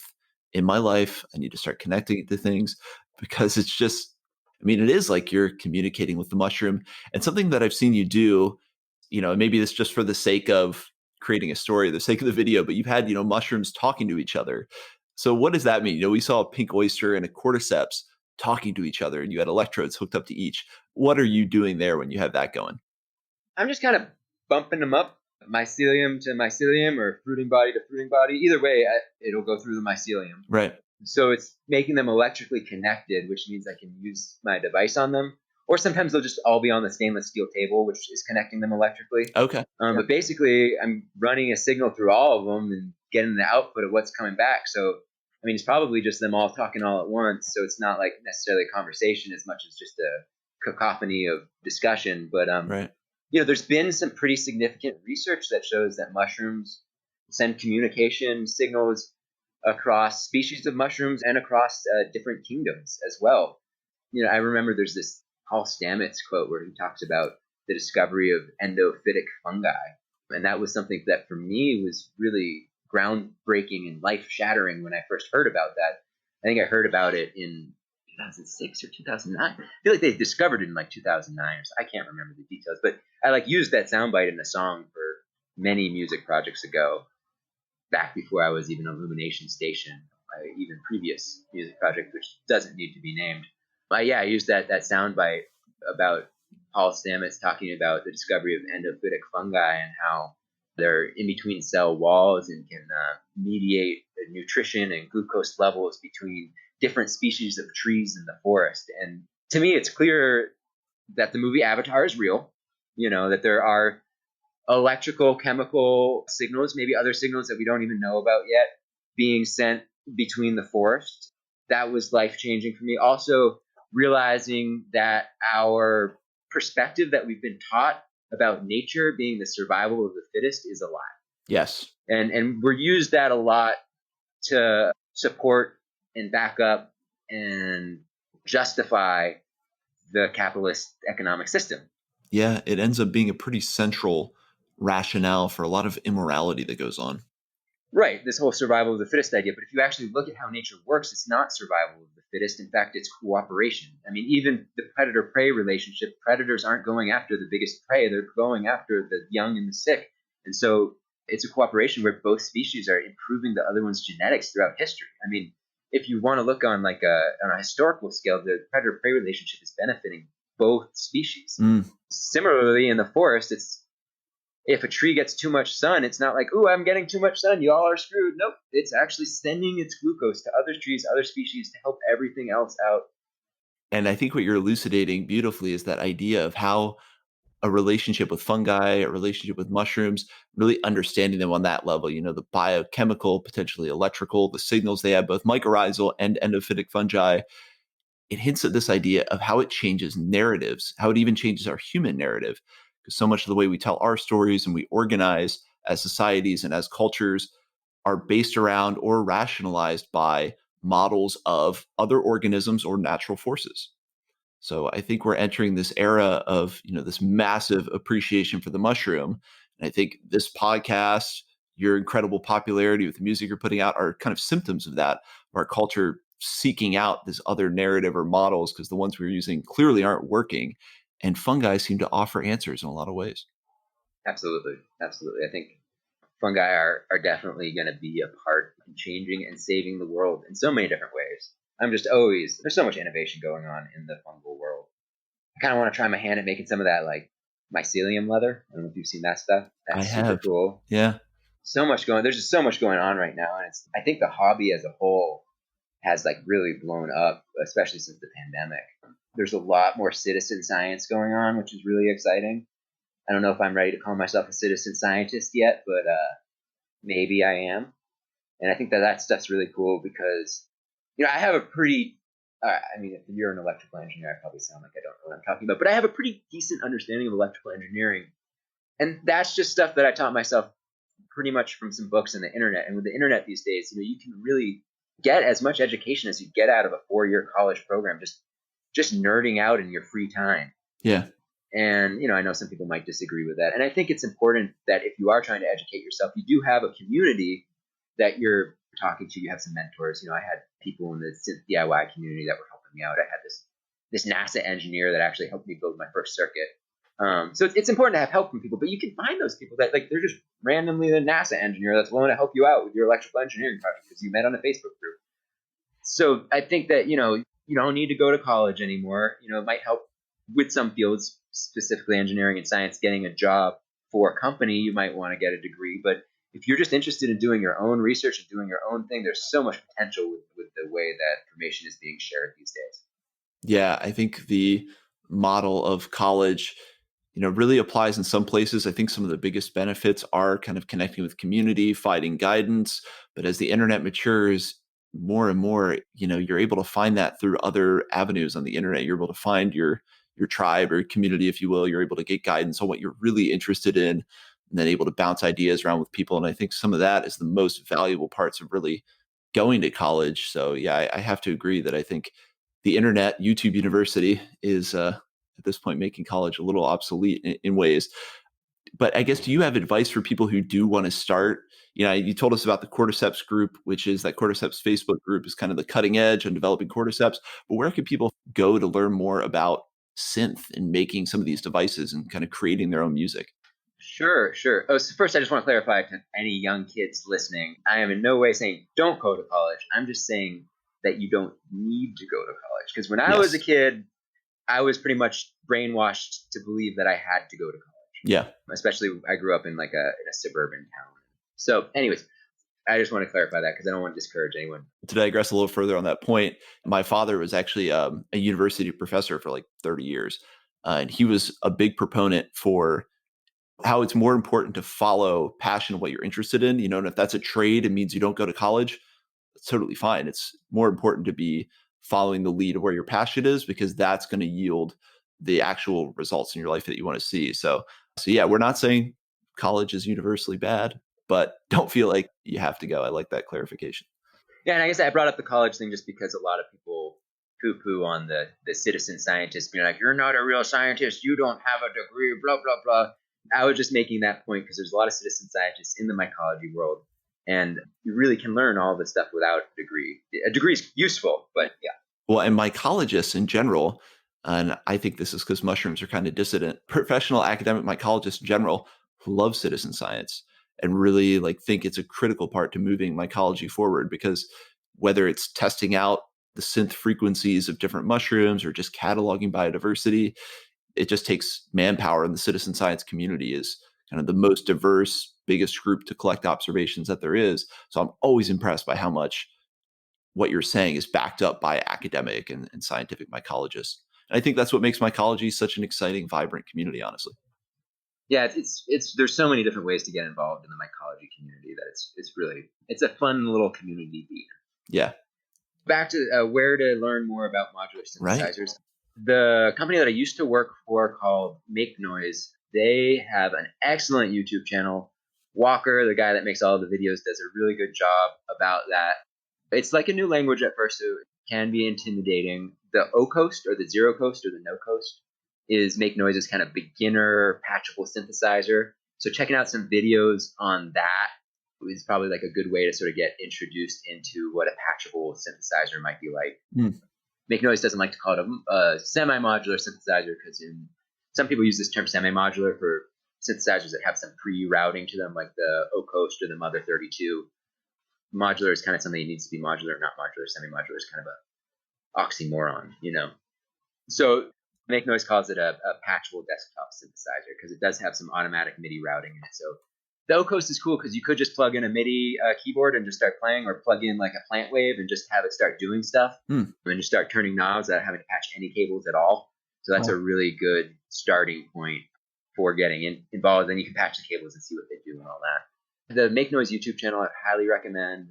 in my life. I need to start connecting it to things because it's just, I mean, it is like you're communicating with the mushroom. And something that I've seen you do, maybe it's just for the sake of creating a story, the sake of the video, but you've had, mushrooms talking to each other. So what does that mean? We saw a pink oyster and a cordyceps talking to each other, and you had electrodes hooked up to each. What are you doing there when you have that going? I'm just kind of bumping them up, mycelium to mycelium or fruiting body to fruiting body. Either way, it'll go through the mycelium. Right. So it's making them electrically connected, which means I can use my device on them. Or sometimes they'll just all be on the stainless steel table, which is connecting them electrically. Okay. But basically, I'm running a signal through all of them and getting the output of what's coming back. So, I mean, it's probably just them all talking all at once. So it's not like necessarily a conversation as much as just a cacophony of discussion. But, Right. There's been some pretty significant research that shows that mushrooms send communication signals across species of mushrooms and across different kingdoms as well. I remember there's this Paul Stamets quote where he talks about the discovery of endophytic fungi. And that was something that for me was really groundbreaking and life-shattering when I first heard about that. I think I heard about it in 2006 or 2009. I feel like they discovered it in like 2009 or so. I can't remember the details, but I used that soundbite in a song for many music projects ago, back before I was even Illumination Station, my even previous music project, which doesn't need to be named. I used that soundbite about Paul Stamets talking about the discovery of endophytic fungi and how they're in between cell walls and can mediate the nutrition and glucose levels between different species of trees in the forest. And to me, it's clear that the movie Avatar is real. that there are electrical, chemical signals, maybe other signals that we don't even know about yet, being sent between the forest. That was life-changing for me. Also, realizing that our perspective that we've been taught about nature being the survival of the fittest is a lie. Yes. And we're used that a lot to support and back up and justify the capitalist economic system. Yeah, it ends up being a pretty central rationale for a lot of immorality that goes on. Right, this whole survival of the fittest idea. But if you actually look at how nature works, it's not survival of the fittest. In fact, it's cooperation. I mean, even the predator-prey relationship, predators aren't going after the biggest prey. They're going after the young and the sick. And so it's a cooperation where both species are improving the other one's genetics throughout history. I mean, if you want to look on on a historical scale, the predator-prey relationship is benefiting both species. Similarly, in the forest, if a tree gets too much sun, it's not like, "Ooh, I'm getting too much sun, you all are screwed." Nope, it's actually sending its glucose to other trees, other species to help everything else out. And I think what you're elucidating beautifully is that idea of how a relationship with fungi, a relationship with mushrooms, really understanding them on that level, the biochemical, potentially electrical, the signals they have, both mycorrhizal and endophytic fungi. It hints at this idea of how it changes narratives, how it even changes our human narrative. Because so much of the way we tell our stories and we organize as societies and as cultures are based around or rationalized by models of other organisms or natural forces. So I think we're entering this era of, this massive appreciation for the mushroom. And I think this podcast, your incredible popularity with the music you're putting out are kind of symptoms of that, of our culture seeking out this other narrative or models because the ones we're using clearly aren't working. And fungi seem to offer answers in a lot of ways. Absolutely. Absolutely. I think fungi are definitely going to be a part in changing and saving the world in so many different ways. There's so much innovation going on in the fungal world. I kind of want to try my hand at making some of that like mycelium leather. I don't know if you've seen that stuff. I That's super have. cool. Yeah. There's just so much going on right now. And I think the hobby as a whole has like really blown up, especially since the pandemic. There's a lot more citizen science going on, which is really exciting. I don't know if I'm ready to call myself a citizen scientist yet, but maybe I am. And I think that stuff's really cool because, I have a pretty, if you're an electrical engineer, I probably sound like I don't know what I'm talking about, but I have a pretty decent understanding of electrical engineering. And that's just stuff that I taught myself pretty much from some books and the internet. And with the internet these days, you can really get as much education as you get out of a 4-year college program, just nerding out in your free time. Yeah. And, I know some people might disagree with that. And I think it's important that if you are trying to educate yourself, you do have a community that you're talking to. You have some mentors. I had people in the Synth DIY community that were helping me out. I had this NASA engineer that actually helped me build my first circuit. So it's important to have help from people, but you can find those people that they're just randomly the NASA engineer that's willing to help you out with your electrical engineering project because you met on a Facebook group. So I think that, you don't need to go to college anymore. It might help with some fields, specifically engineering and science, getting a job for a company. You might want to get a degree, but if you're just interested in doing your own research and doing your own thing, there's so much potential with the way that information is being shared these days. Yeah, I think the model of college, really applies in some places. I think some of the biggest benefits are kind of connecting with community, finding guidance. But as the internet matures more and more, you're able to find that through other avenues on the internet. You're able to find your tribe or community, if you will. You're able to get guidance on what you're really interested in, and then able to bounce ideas around with people. And I think some of that is the most valuable parts of really going to college. So yeah, I have to agree that I think the internet, YouTube University, is at this point making college a little obsolete in ways. But I guess, do you have advice for people who do want to start? You told us about the Cordyceps group, which is that Cordyceps Facebook group is kind of the cutting edge on developing Cordyceps. But where can people go to learn more about synth and making some of these devices and kind of creating their own music? Sure, sure. Oh, so first, I just want to clarify to any young kids listening, I am in no way saying don't go to college. I'm just saying that you don't need to go to college. Because when I was a Yes. kid, I was pretty much brainwashed to believe that I had to go to college. Yeah. Especially, I grew up in in a suburban town. So, anyways, I just want to clarify that because I don't want to discourage anyone. To digress a little further on that point, my father was actually a university professor for like 30 years. And he was a big proponent for how it's more important to follow passion of what you're interested in. And if that's a trade, it means you don't go to college. It's totally fine. It's more important to be following the lead of where your passion is, because that's going to yield the actual results in your life that you want to see. So yeah, we're not saying college is universally bad, but don't feel like you have to go. I like that clarification. Yeah, and I guess I brought up the college thing just because a lot of people poo-poo on the citizen scientist being like, you're not a real scientist, you don't have a degree, blah, blah, blah. I was just making that point because there's a lot of citizen scientists in the mycology world, and you really can learn all this stuff without a degree. A degree is useful, but yeah. Well, and mycologists in general, and I think this is because mushrooms are kind of dissident, professional academic mycologists in general love citizen science and really like think it's a critical part to moving mycology forward, because whether it's testing out the synth frequencies of different mushrooms or just cataloging biodiversity, it just takes manpower, and the citizen science community is kind of the most diverse, biggest group to collect observations that there is. So I'm always impressed by how much what you're saying is backed up by academic and scientific mycologists. And I think that's what makes mycology such an exciting, vibrant community, honestly. Yeah, it's there's so many different ways to get involved in the mycology community that it's a fun little community to be in. Yeah. Back to where to learn more about modular Right. synthesizers. The company that I used to work for called Make Noise, they have an excellent YouTube channel. Walker, the guy that makes all the videos, does a really good job about that. It's like a new language at first, so it can be intimidating. The O coast or the zero coast or the no coast is Make Noise's kind of beginner patchable synthesizer. So checking out some videos on that is probably like a good way to sort of get introduced into what a patchable synthesizer might be like. Make Noise doesn't like to call it a semi-modular synthesizer because some people use this term semi-modular for synthesizers that have some pre-routing to them, like the O Coast or the Mother 32. Modular is kind of something that needs to be modular, not modular. Semi-modular is kind of a oxymoron, So Make Noise calls it a patchable desktop synthesizer because it does have some automatic MIDI routing in it. So the O Coast is cool because you could just plug in a MIDI keyboard and just start playing, or plug in like a plant wave and just have it start doing stuff, and just start turning knobs without having to patch any cables at all. So that's a really good starting point for getting involved. Then you can patch the cables and see what they do and all that. The Make Noise YouTube channel I highly recommend.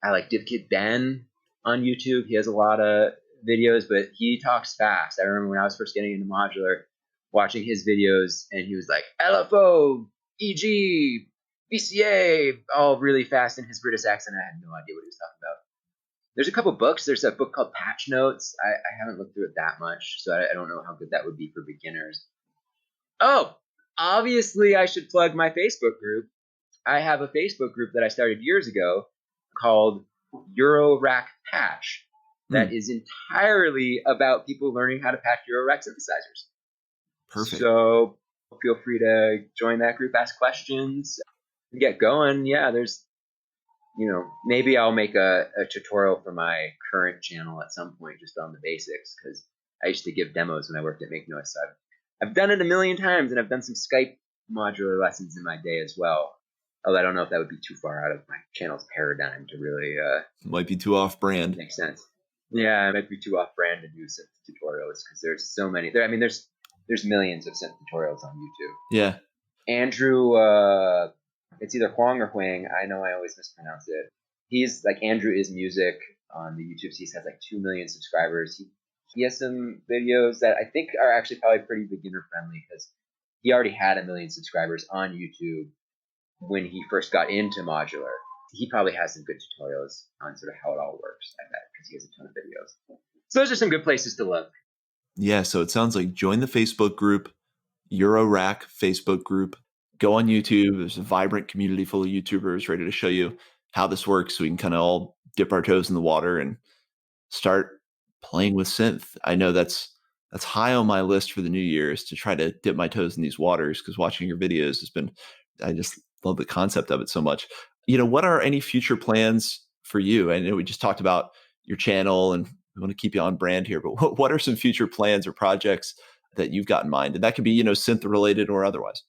I like DivKid Ben on YouTube. He has a lot of videos, but he talks fast. I remember when I was first getting into modular, watching his videos, and he was like, LFO, EG, BCA, all really fast in his British accent. I had no idea what he was talking about. There's a couple books. There's a book called Patch Notes. I haven't looked through it that much, so I don't know how good that would be for beginners. Oh, obviously I should plug my Facebook group. I have a Facebook group that I started years ago called Eurorack Patch that is entirely about people learning how to patch Eurorack synthesizers. Perfect. So feel free to join that group, ask questions, and get going. Yeah, there's, maybe I'll make a tutorial for my current channel at some point just on the basics, because I used to give demos when I worked at Make Noise. So I've done it a million times, and I've done some Skype modular lessons in my day as well. Although I don't know if that would be too far out of my channel's paradigm to really... might be too off-brand. Makes sense. Yeah, it might be too off-brand to do synth tutorials because there's so many. There's millions of synth tutorials on YouTube. Yeah. Andrew, it's either Huang or Huang. I know I always mispronounce it. He's like Andrew Is Music on the YouTube. He has like 2 million subscribers. He has some videos that I think are actually probably pretty beginner-friendly because he already had 1 million subscribers on YouTube when he first got into modular. He probably has some good tutorials on sort of how it all works, I bet, because he has a ton of videos. So those are some good places to look. Yeah, so it sounds like join the Facebook group, Eurorack Facebook group. Go on YouTube. There's a vibrant community full of YouTubers ready to show you how this works, so we can kind of all dip our toes in the water and start playing with synth. I know that's high on my list for the new year, is to try to dip my toes in these waters, because watching your videos has been, I just love the concept of it so much. What are any future plans for you? I know we just talked about your channel and we want to keep you on brand here, but what are some future plans or projects that you've got in mind? And that could be, synth related or otherwise.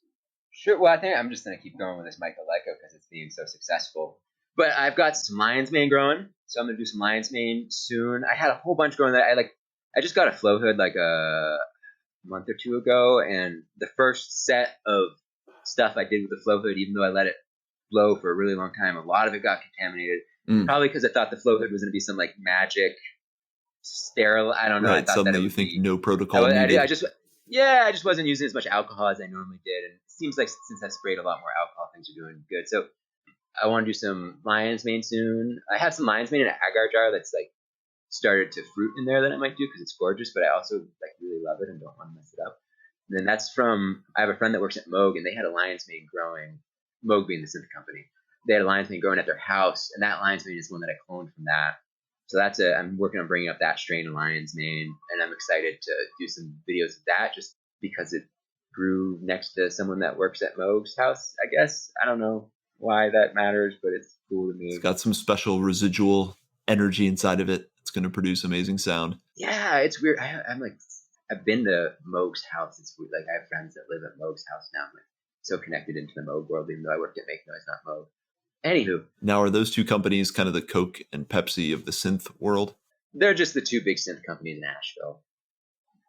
Sure. Well, I think I'm just going to keep going with this Myco Lyco because it's being so successful. But I've got some lion's mane growing, so I'm going to do some lion's mane soon. I had a whole bunch growing that I just got a flow hood like month or two ago, and the first set of stuff I did with the flow hood, even though I let it blow for a really long time, a lot of it got contaminated. Probably because I thought the flow hood was going to be some like magic sterile. I don't know. Right. I thought that Suddenly it you would think be. no protocol needed. I just wasn't using as much alcohol as I normally did, and it seems like since I sprayed a lot more alcohol, things are doing good. So I want to do some lion's mane soon. I have some lion's mane in an agar jar that's like started to fruit in there that I might do because it's gorgeous, but I also like really love it and don't want to mess it up. And then that's from, I have a friend that works at Moog, and they had a lion's mane growing, Moog being the synth company. They had a lion's mane growing at their house, and that lion's mane is one that I cloned from that. So I'm working on bringing up that strain of lion's mane, and I'm excited to do some videos of that just because it grew next to someone that works at Moog's house, I guess. I don't know why that matters, but it's cool to me. It's got some special residual energy inside of it. It's going to produce amazing sound. Yeah, it's weird. I've been to Moog's house. It's weird. Like I have friends that live at Moog's house now. I'm like so connected into the Moog world, even though I worked at Make Noise, not Moog. Anywho. Now, are those two companies kind of the Coke and Pepsi of the synth world? They're just the two big synth companies in Asheville.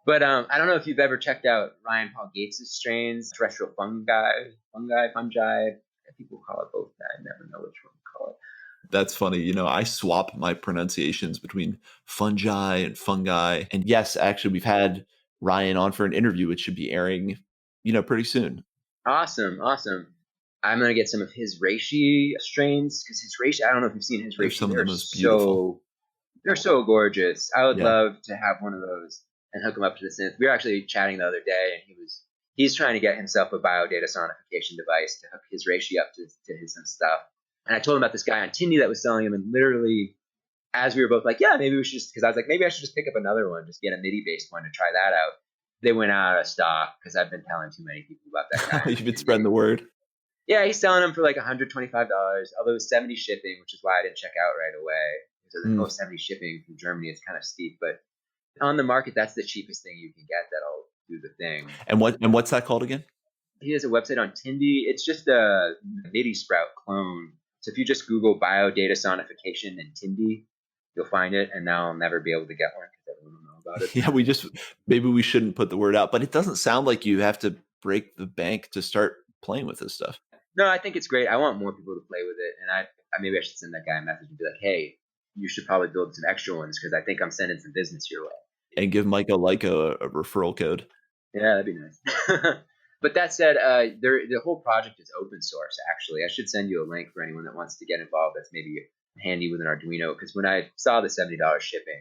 But I don't know if you've ever checked out Ryan Paul Gates' strains, terrestrial fungi. People call it both that. I never know which one to call it. That's funny. You know, I swap my pronunciations between fungi and fungi. And yes, actually, we've had Ryan on for an interview, which should be airing, pretty soon. Awesome. I'm going to get some of his reishi strains because his reishi, I don't know if you've seen his reishi. They're some of the most beautiful. They're so gorgeous. I would love to have one of those and hook him up to the synth. We were actually chatting the other day, and he's trying to get himself a biodata sonification device to hook his reishi up to his stuff. And I told him about this guy on Tindy that was selling him, and literally, as we were both like, yeah, maybe we should just, because I was like, maybe I should just pick up another one, just get a MIDI-based one to try that out. They went out of stock because I've been telling too many people about that guy. You've been spreading the word. Yeah, he's selling them for like $125, although it's 70 shipping, which is why I didn't check out right away. Because 70 shipping from Germany is kind of steep, but on the market, that's the cheapest thing you can get that'll do the thing. And what's that called again? He has a website on Tindy. It's just a MIDI Sprout clone. So if you just Google Biodata Sonification and Tindy, you'll find it. And now I'll never be able to get one because everyone will know about it. Yeah, maybe we shouldn't put the word out, but it doesn't sound like you have to break the bank to start playing with this stuff. No, I think it's great. I want more people to play with it. And maybe I should send that guy a message and be like, hey, you should probably build some extra ones because I think I'm sending some business your way. And give Myco Lyco a referral code. Yeah, that'd be nice. But that said, the whole project is open source, actually. I should send you a link for anyone that wants to get involved that's maybe handy with an Arduino. Because when I saw the $70 shipping,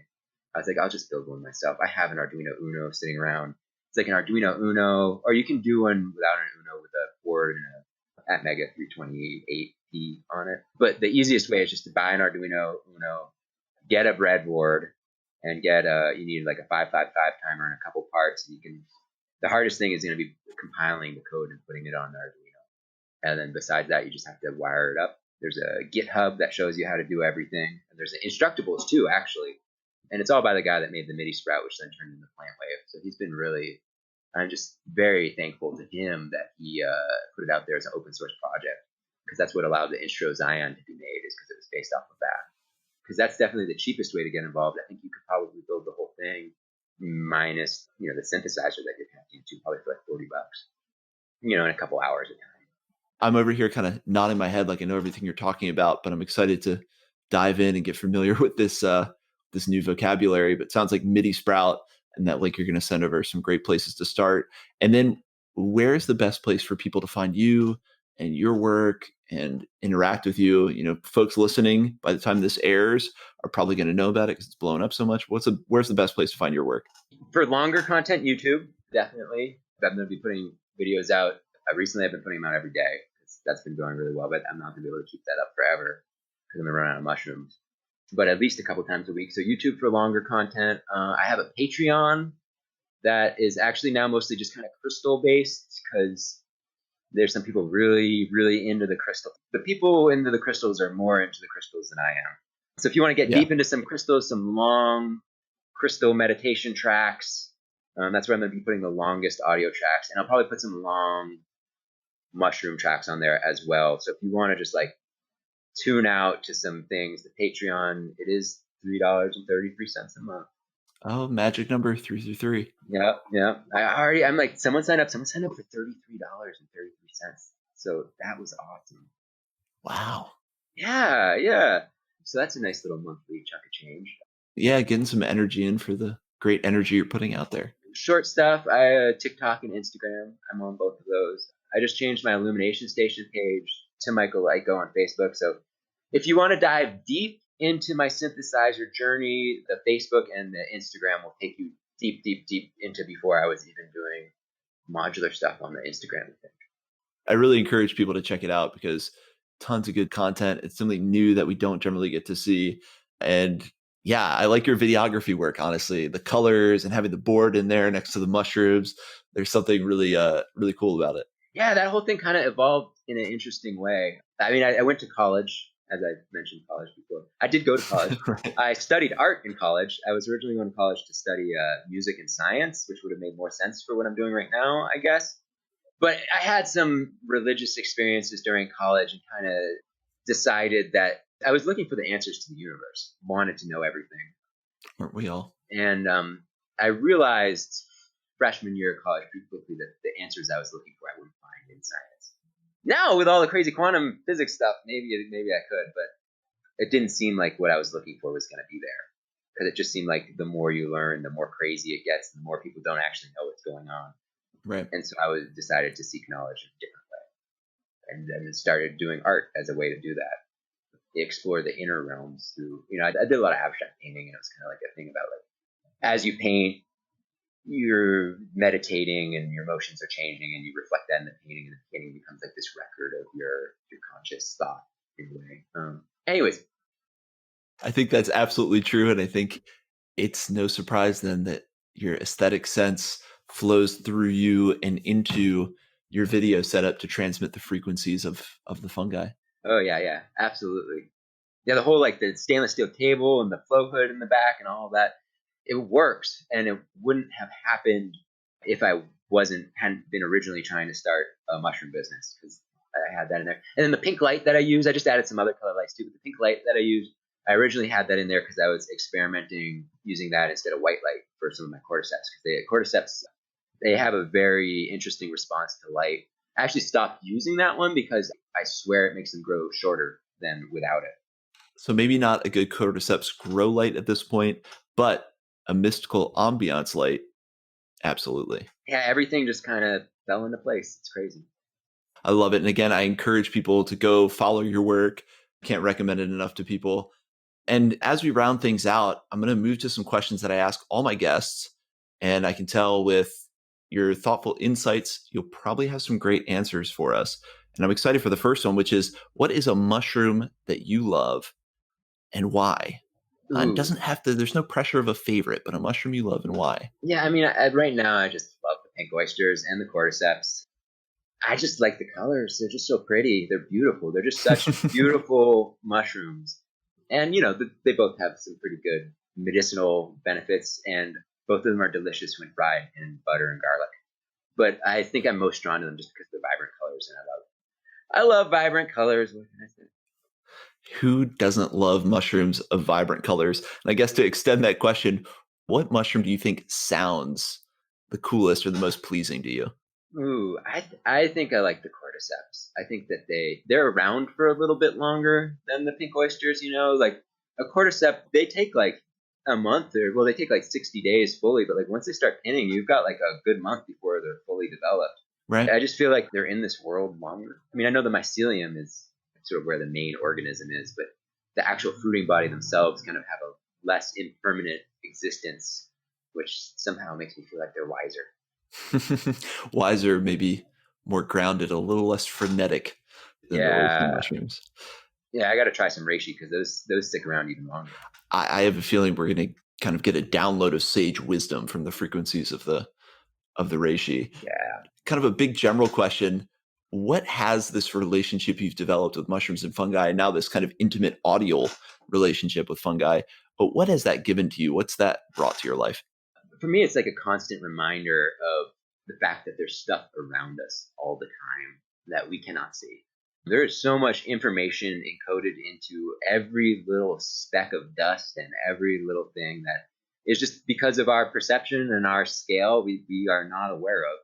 I was like, I'll just build one myself. I have an Arduino Uno sitting around. It's like an Arduino Uno, or you can do one without an Uno with a board and a Atmega 328P on it. But the easiest way is just to buy an Arduino Uno, get a breadboard, and you need like a 555 timer and a couple parts. And the hardest thing is going to be compiling the code and putting it on the Arduino. And then besides that, you just have to wire it up. There's a GitHub that shows you how to do everything. And there's Instructables too, actually. And it's all by the guy that made the MIDI Sprout, which then turned into Plant Wave. So I'm just very thankful to him that he put it out there as an open source project, because that's what allowed the Instro Zion to be made, is because it was based off of that. Because that's definitely the cheapest way to get involved. I think you could probably build the whole thing minus, the synthesizer that you're connecting to, probably for like $40, in a couple hours of time. I'm over here kind of nodding my head like I know everything you're talking about, but I'm excited to dive in and get familiar with this new vocabulary. But it sounds like MIDI Sprout and that link you're going to send over some great places to start. And then where's the best place for people to find you and your work and interact with you? Folks listening by the time this airs are probably going to know about it because it's blown up so much. Where's the best place to find your work? For longer content, YouTube, definitely. I'm going to be putting videos out. Recently, I've been putting them out every day. That's been going really well, but I'm not going to be able to keep that up forever because I'm going to run out of mushrooms. But at least a couple times a week. So YouTube for longer content. I have a Patreon that is actually now mostly just kind of crystal based, because there's some people really, really into the crystal. The people into the crystals are more into the crystals than I am. So if you want to get deep into some crystals, some long crystal meditation tracks, that's where I'm going to be putting the longest audio tracks. And I'll probably put some long mushroom tracks on there as well. So if you want to just like tune out to some things, the Patreon, it is $3.33 a month. Oh, magic number 333. Yeah, yeah. I'm like, someone signed up for $33.33. So that was awesome. Wow. Yeah, yeah. So that's a nice little monthly chunk of change. Yeah, getting some energy in for the great energy you're putting out there. Short stuff, TikTok and Instagram. I'm on both of those. I just changed my Illumination Station page to Myco Lyco on Facebook. So if you want to dive deep into my synthesizer journey, the Facebook and the Instagram will take you deep, deep, deep into before I was even doing modular stuff on the Instagram. I think. I really encourage people to check it out because tons of good content. It's something new that we don't generally get to see. And yeah, I like your videography work, honestly. The colors and having the board in there next to the mushrooms. There's something really cool about it. Yeah, that whole thing kind of evolved in an interesting way. I mean, I went to college, as I mentioned college before. I did go to college. Right. I studied art in college. I was originally going to college to study music and science, which would have made more sense for what I'm doing right now, I guess. But I had some religious experiences during college and kind of decided that I was looking for the answers to the universe, wanted to know everything. Aren't we all? And I realized freshman year of college pretty quickly that the answers I was looking for I wouldn't find in science. Now with all the crazy quantum physics stuff, maybe I could, but it didn't seem like what I was looking for was going to be there because it just seemed like the more you learn, the more crazy it gets, the more people don't actually know what's going on. Right. And so I was decided to seek knowledge in a different way, and then started doing art as a way to do that. Explore the inner realms through, I did a lot of abstract painting, and it was kind of like a thing about like as you paint, you're meditating and your emotions are changing and you reflect that in the painting, and the painting becomes like this record of your conscious thought in a way. Anyways. I think that's absolutely true. And I think it's no surprise then that your aesthetic sense flows through you and into your video setup to transmit the frequencies of the fungi. Oh yeah, absolutely. Yeah, the whole like the stainless steel table and the flow hood in the back and all of that, it works, and it wouldn't have happened if I hadn't been originally trying to start a mushroom business, because I had that in there. And then the pink light that I use, I just added some other color lights too, but the pink light that I used, I originally had that in there because I was experimenting using that instead of white light for some of my cordyceps, because cordyceps, they have a very interesting response to light. I actually stopped using that one because I swear it makes them grow shorter than without it. So maybe not a good cordyceps grow light at this point, but a mystical ambiance light, absolutely. Yeah, everything just kind of fell into place. It's crazy. I love it. And again, I encourage people to go follow your work. Can't recommend it enough to people. And as we round things out, I'm going to move to some questions that I ask all my guests. And I can tell with your thoughtful insights, you'll probably have some great answers for us. And I'm excited for the first one, which is what is a mushroom that you love and why? And it Ooh. doesn't have to, there's no pressure of a favorite, but a mushroom you love and why. Yeah, I mean, right now I just love the pink oysters and the cordyceps. I just like the colors. They're just so pretty. They're beautiful. They're just such beautiful mushrooms. And, they both have some pretty good medicinal benefits, and both of them are delicious when fried in butter and garlic. But I think I'm most drawn to them just because of the vibrant colors, and I love vibrant colors. What can I say? Who doesn't love mushrooms of vibrant colors? And I guess to extend that question, what mushroom do you think sounds the coolest or the most pleasing to you? Ooh, I think I like the cordyceps. I think that they're around for a little bit longer than the pink oysters. Like a cordyceps, they take like a month, or well, they take like 60 days fully. But like once they start pinning, you've got like a good month before they're fully developed. Right? I just feel like they're in this world longer. I mean, I know the mycelium is sort of where the main organism is, but the actual fruiting body themselves kind of have a less impermanent existence, which somehow makes me feel like they're wiser. Wiser, maybe more grounded, a little less frenetic than the oyster Yeah. mushrooms. Yeah, I got to try some reishi because those stick around even longer. I have a feeling we're going to kind of get a download of sage wisdom from the frequencies of the reishi. Yeah. Kind of a big general question. What has this relationship you've developed with mushrooms and fungi, and now this kind of intimate audial relationship with fungi, but what has that given to you? What's that brought to your life? For me, it's like a constant reminder of the fact that there's stuff around us all the time that we cannot see. There is so much information encoded into every little speck of dust and every little thing that is just because of our perception and our scale, we are not aware of.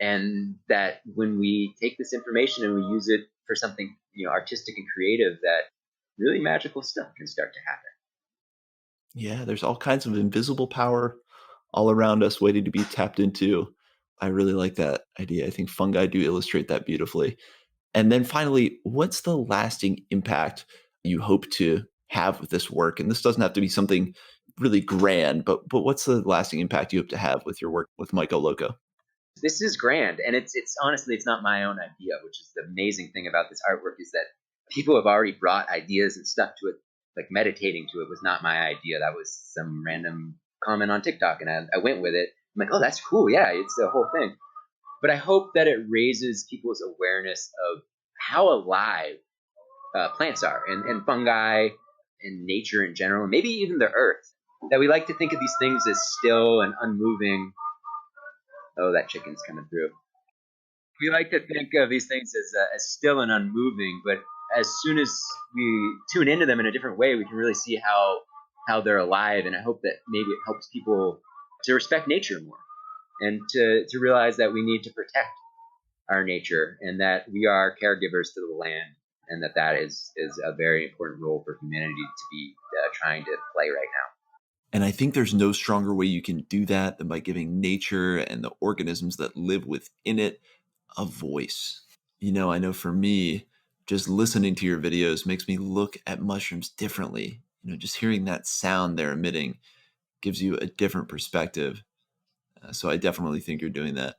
And that when we take this information and we use it for something, artistic and creative, that really magical stuff can start to happen. Yeah, there's all kinds of invisible power all around us waiting to be tapped into. I really like that idea. I think fungi do illustrate that beautifully. And then finally, what's the lasting impact you hope to have with this work? And this doesn't have to be something really grand, but what's the lasting impact you hope to have with your work with Myco Lyco? This is grand, and it's honestly, it's not my own idea, which is the amazing thing about this artwork, is that people have already brought ideas and stuff to it. Like meditating to it was not my idea. That was some random comment on TikTok, and I went with it. I'm like, oh, that's cool. Yeah, it's the whole thing. But I hope that it raises people's awareness of how alive plants are, and fungi and nature in general, and maybe even the earth. That we like to think of these things as still and unmoving. Oh, that chicken's coming through. We like to think of these things as still and unmoving, but as soon as we tune into them in a different way, we can really see how they're alive. And I hope that maybe it helps people to respect nature more, and to realize that we need to protect our nature, and that we are caregivers to the land, and that is a very important role for humanity to be trying to play right now. And I think there's no stronger way you can do that than by giving nature and the organisms that live within it a voice. I know for me, just listening to your videos makes me look at mushrooms differently. Just hearing that sound they're emitting gives you a different perspective. So I definitely think you're doing that.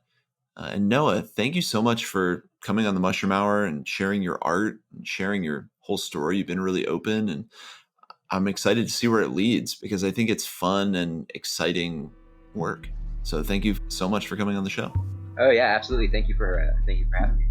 And Noah, thank you so much for coming on the Mushroom Hour and sharing your art and sharing your whole story. You've been really open, and I'm excited to see where it leads because I think it's fun and exciting work. So thank you so much for coming on the show. Oh yeah, absolutely. Thank you for having me.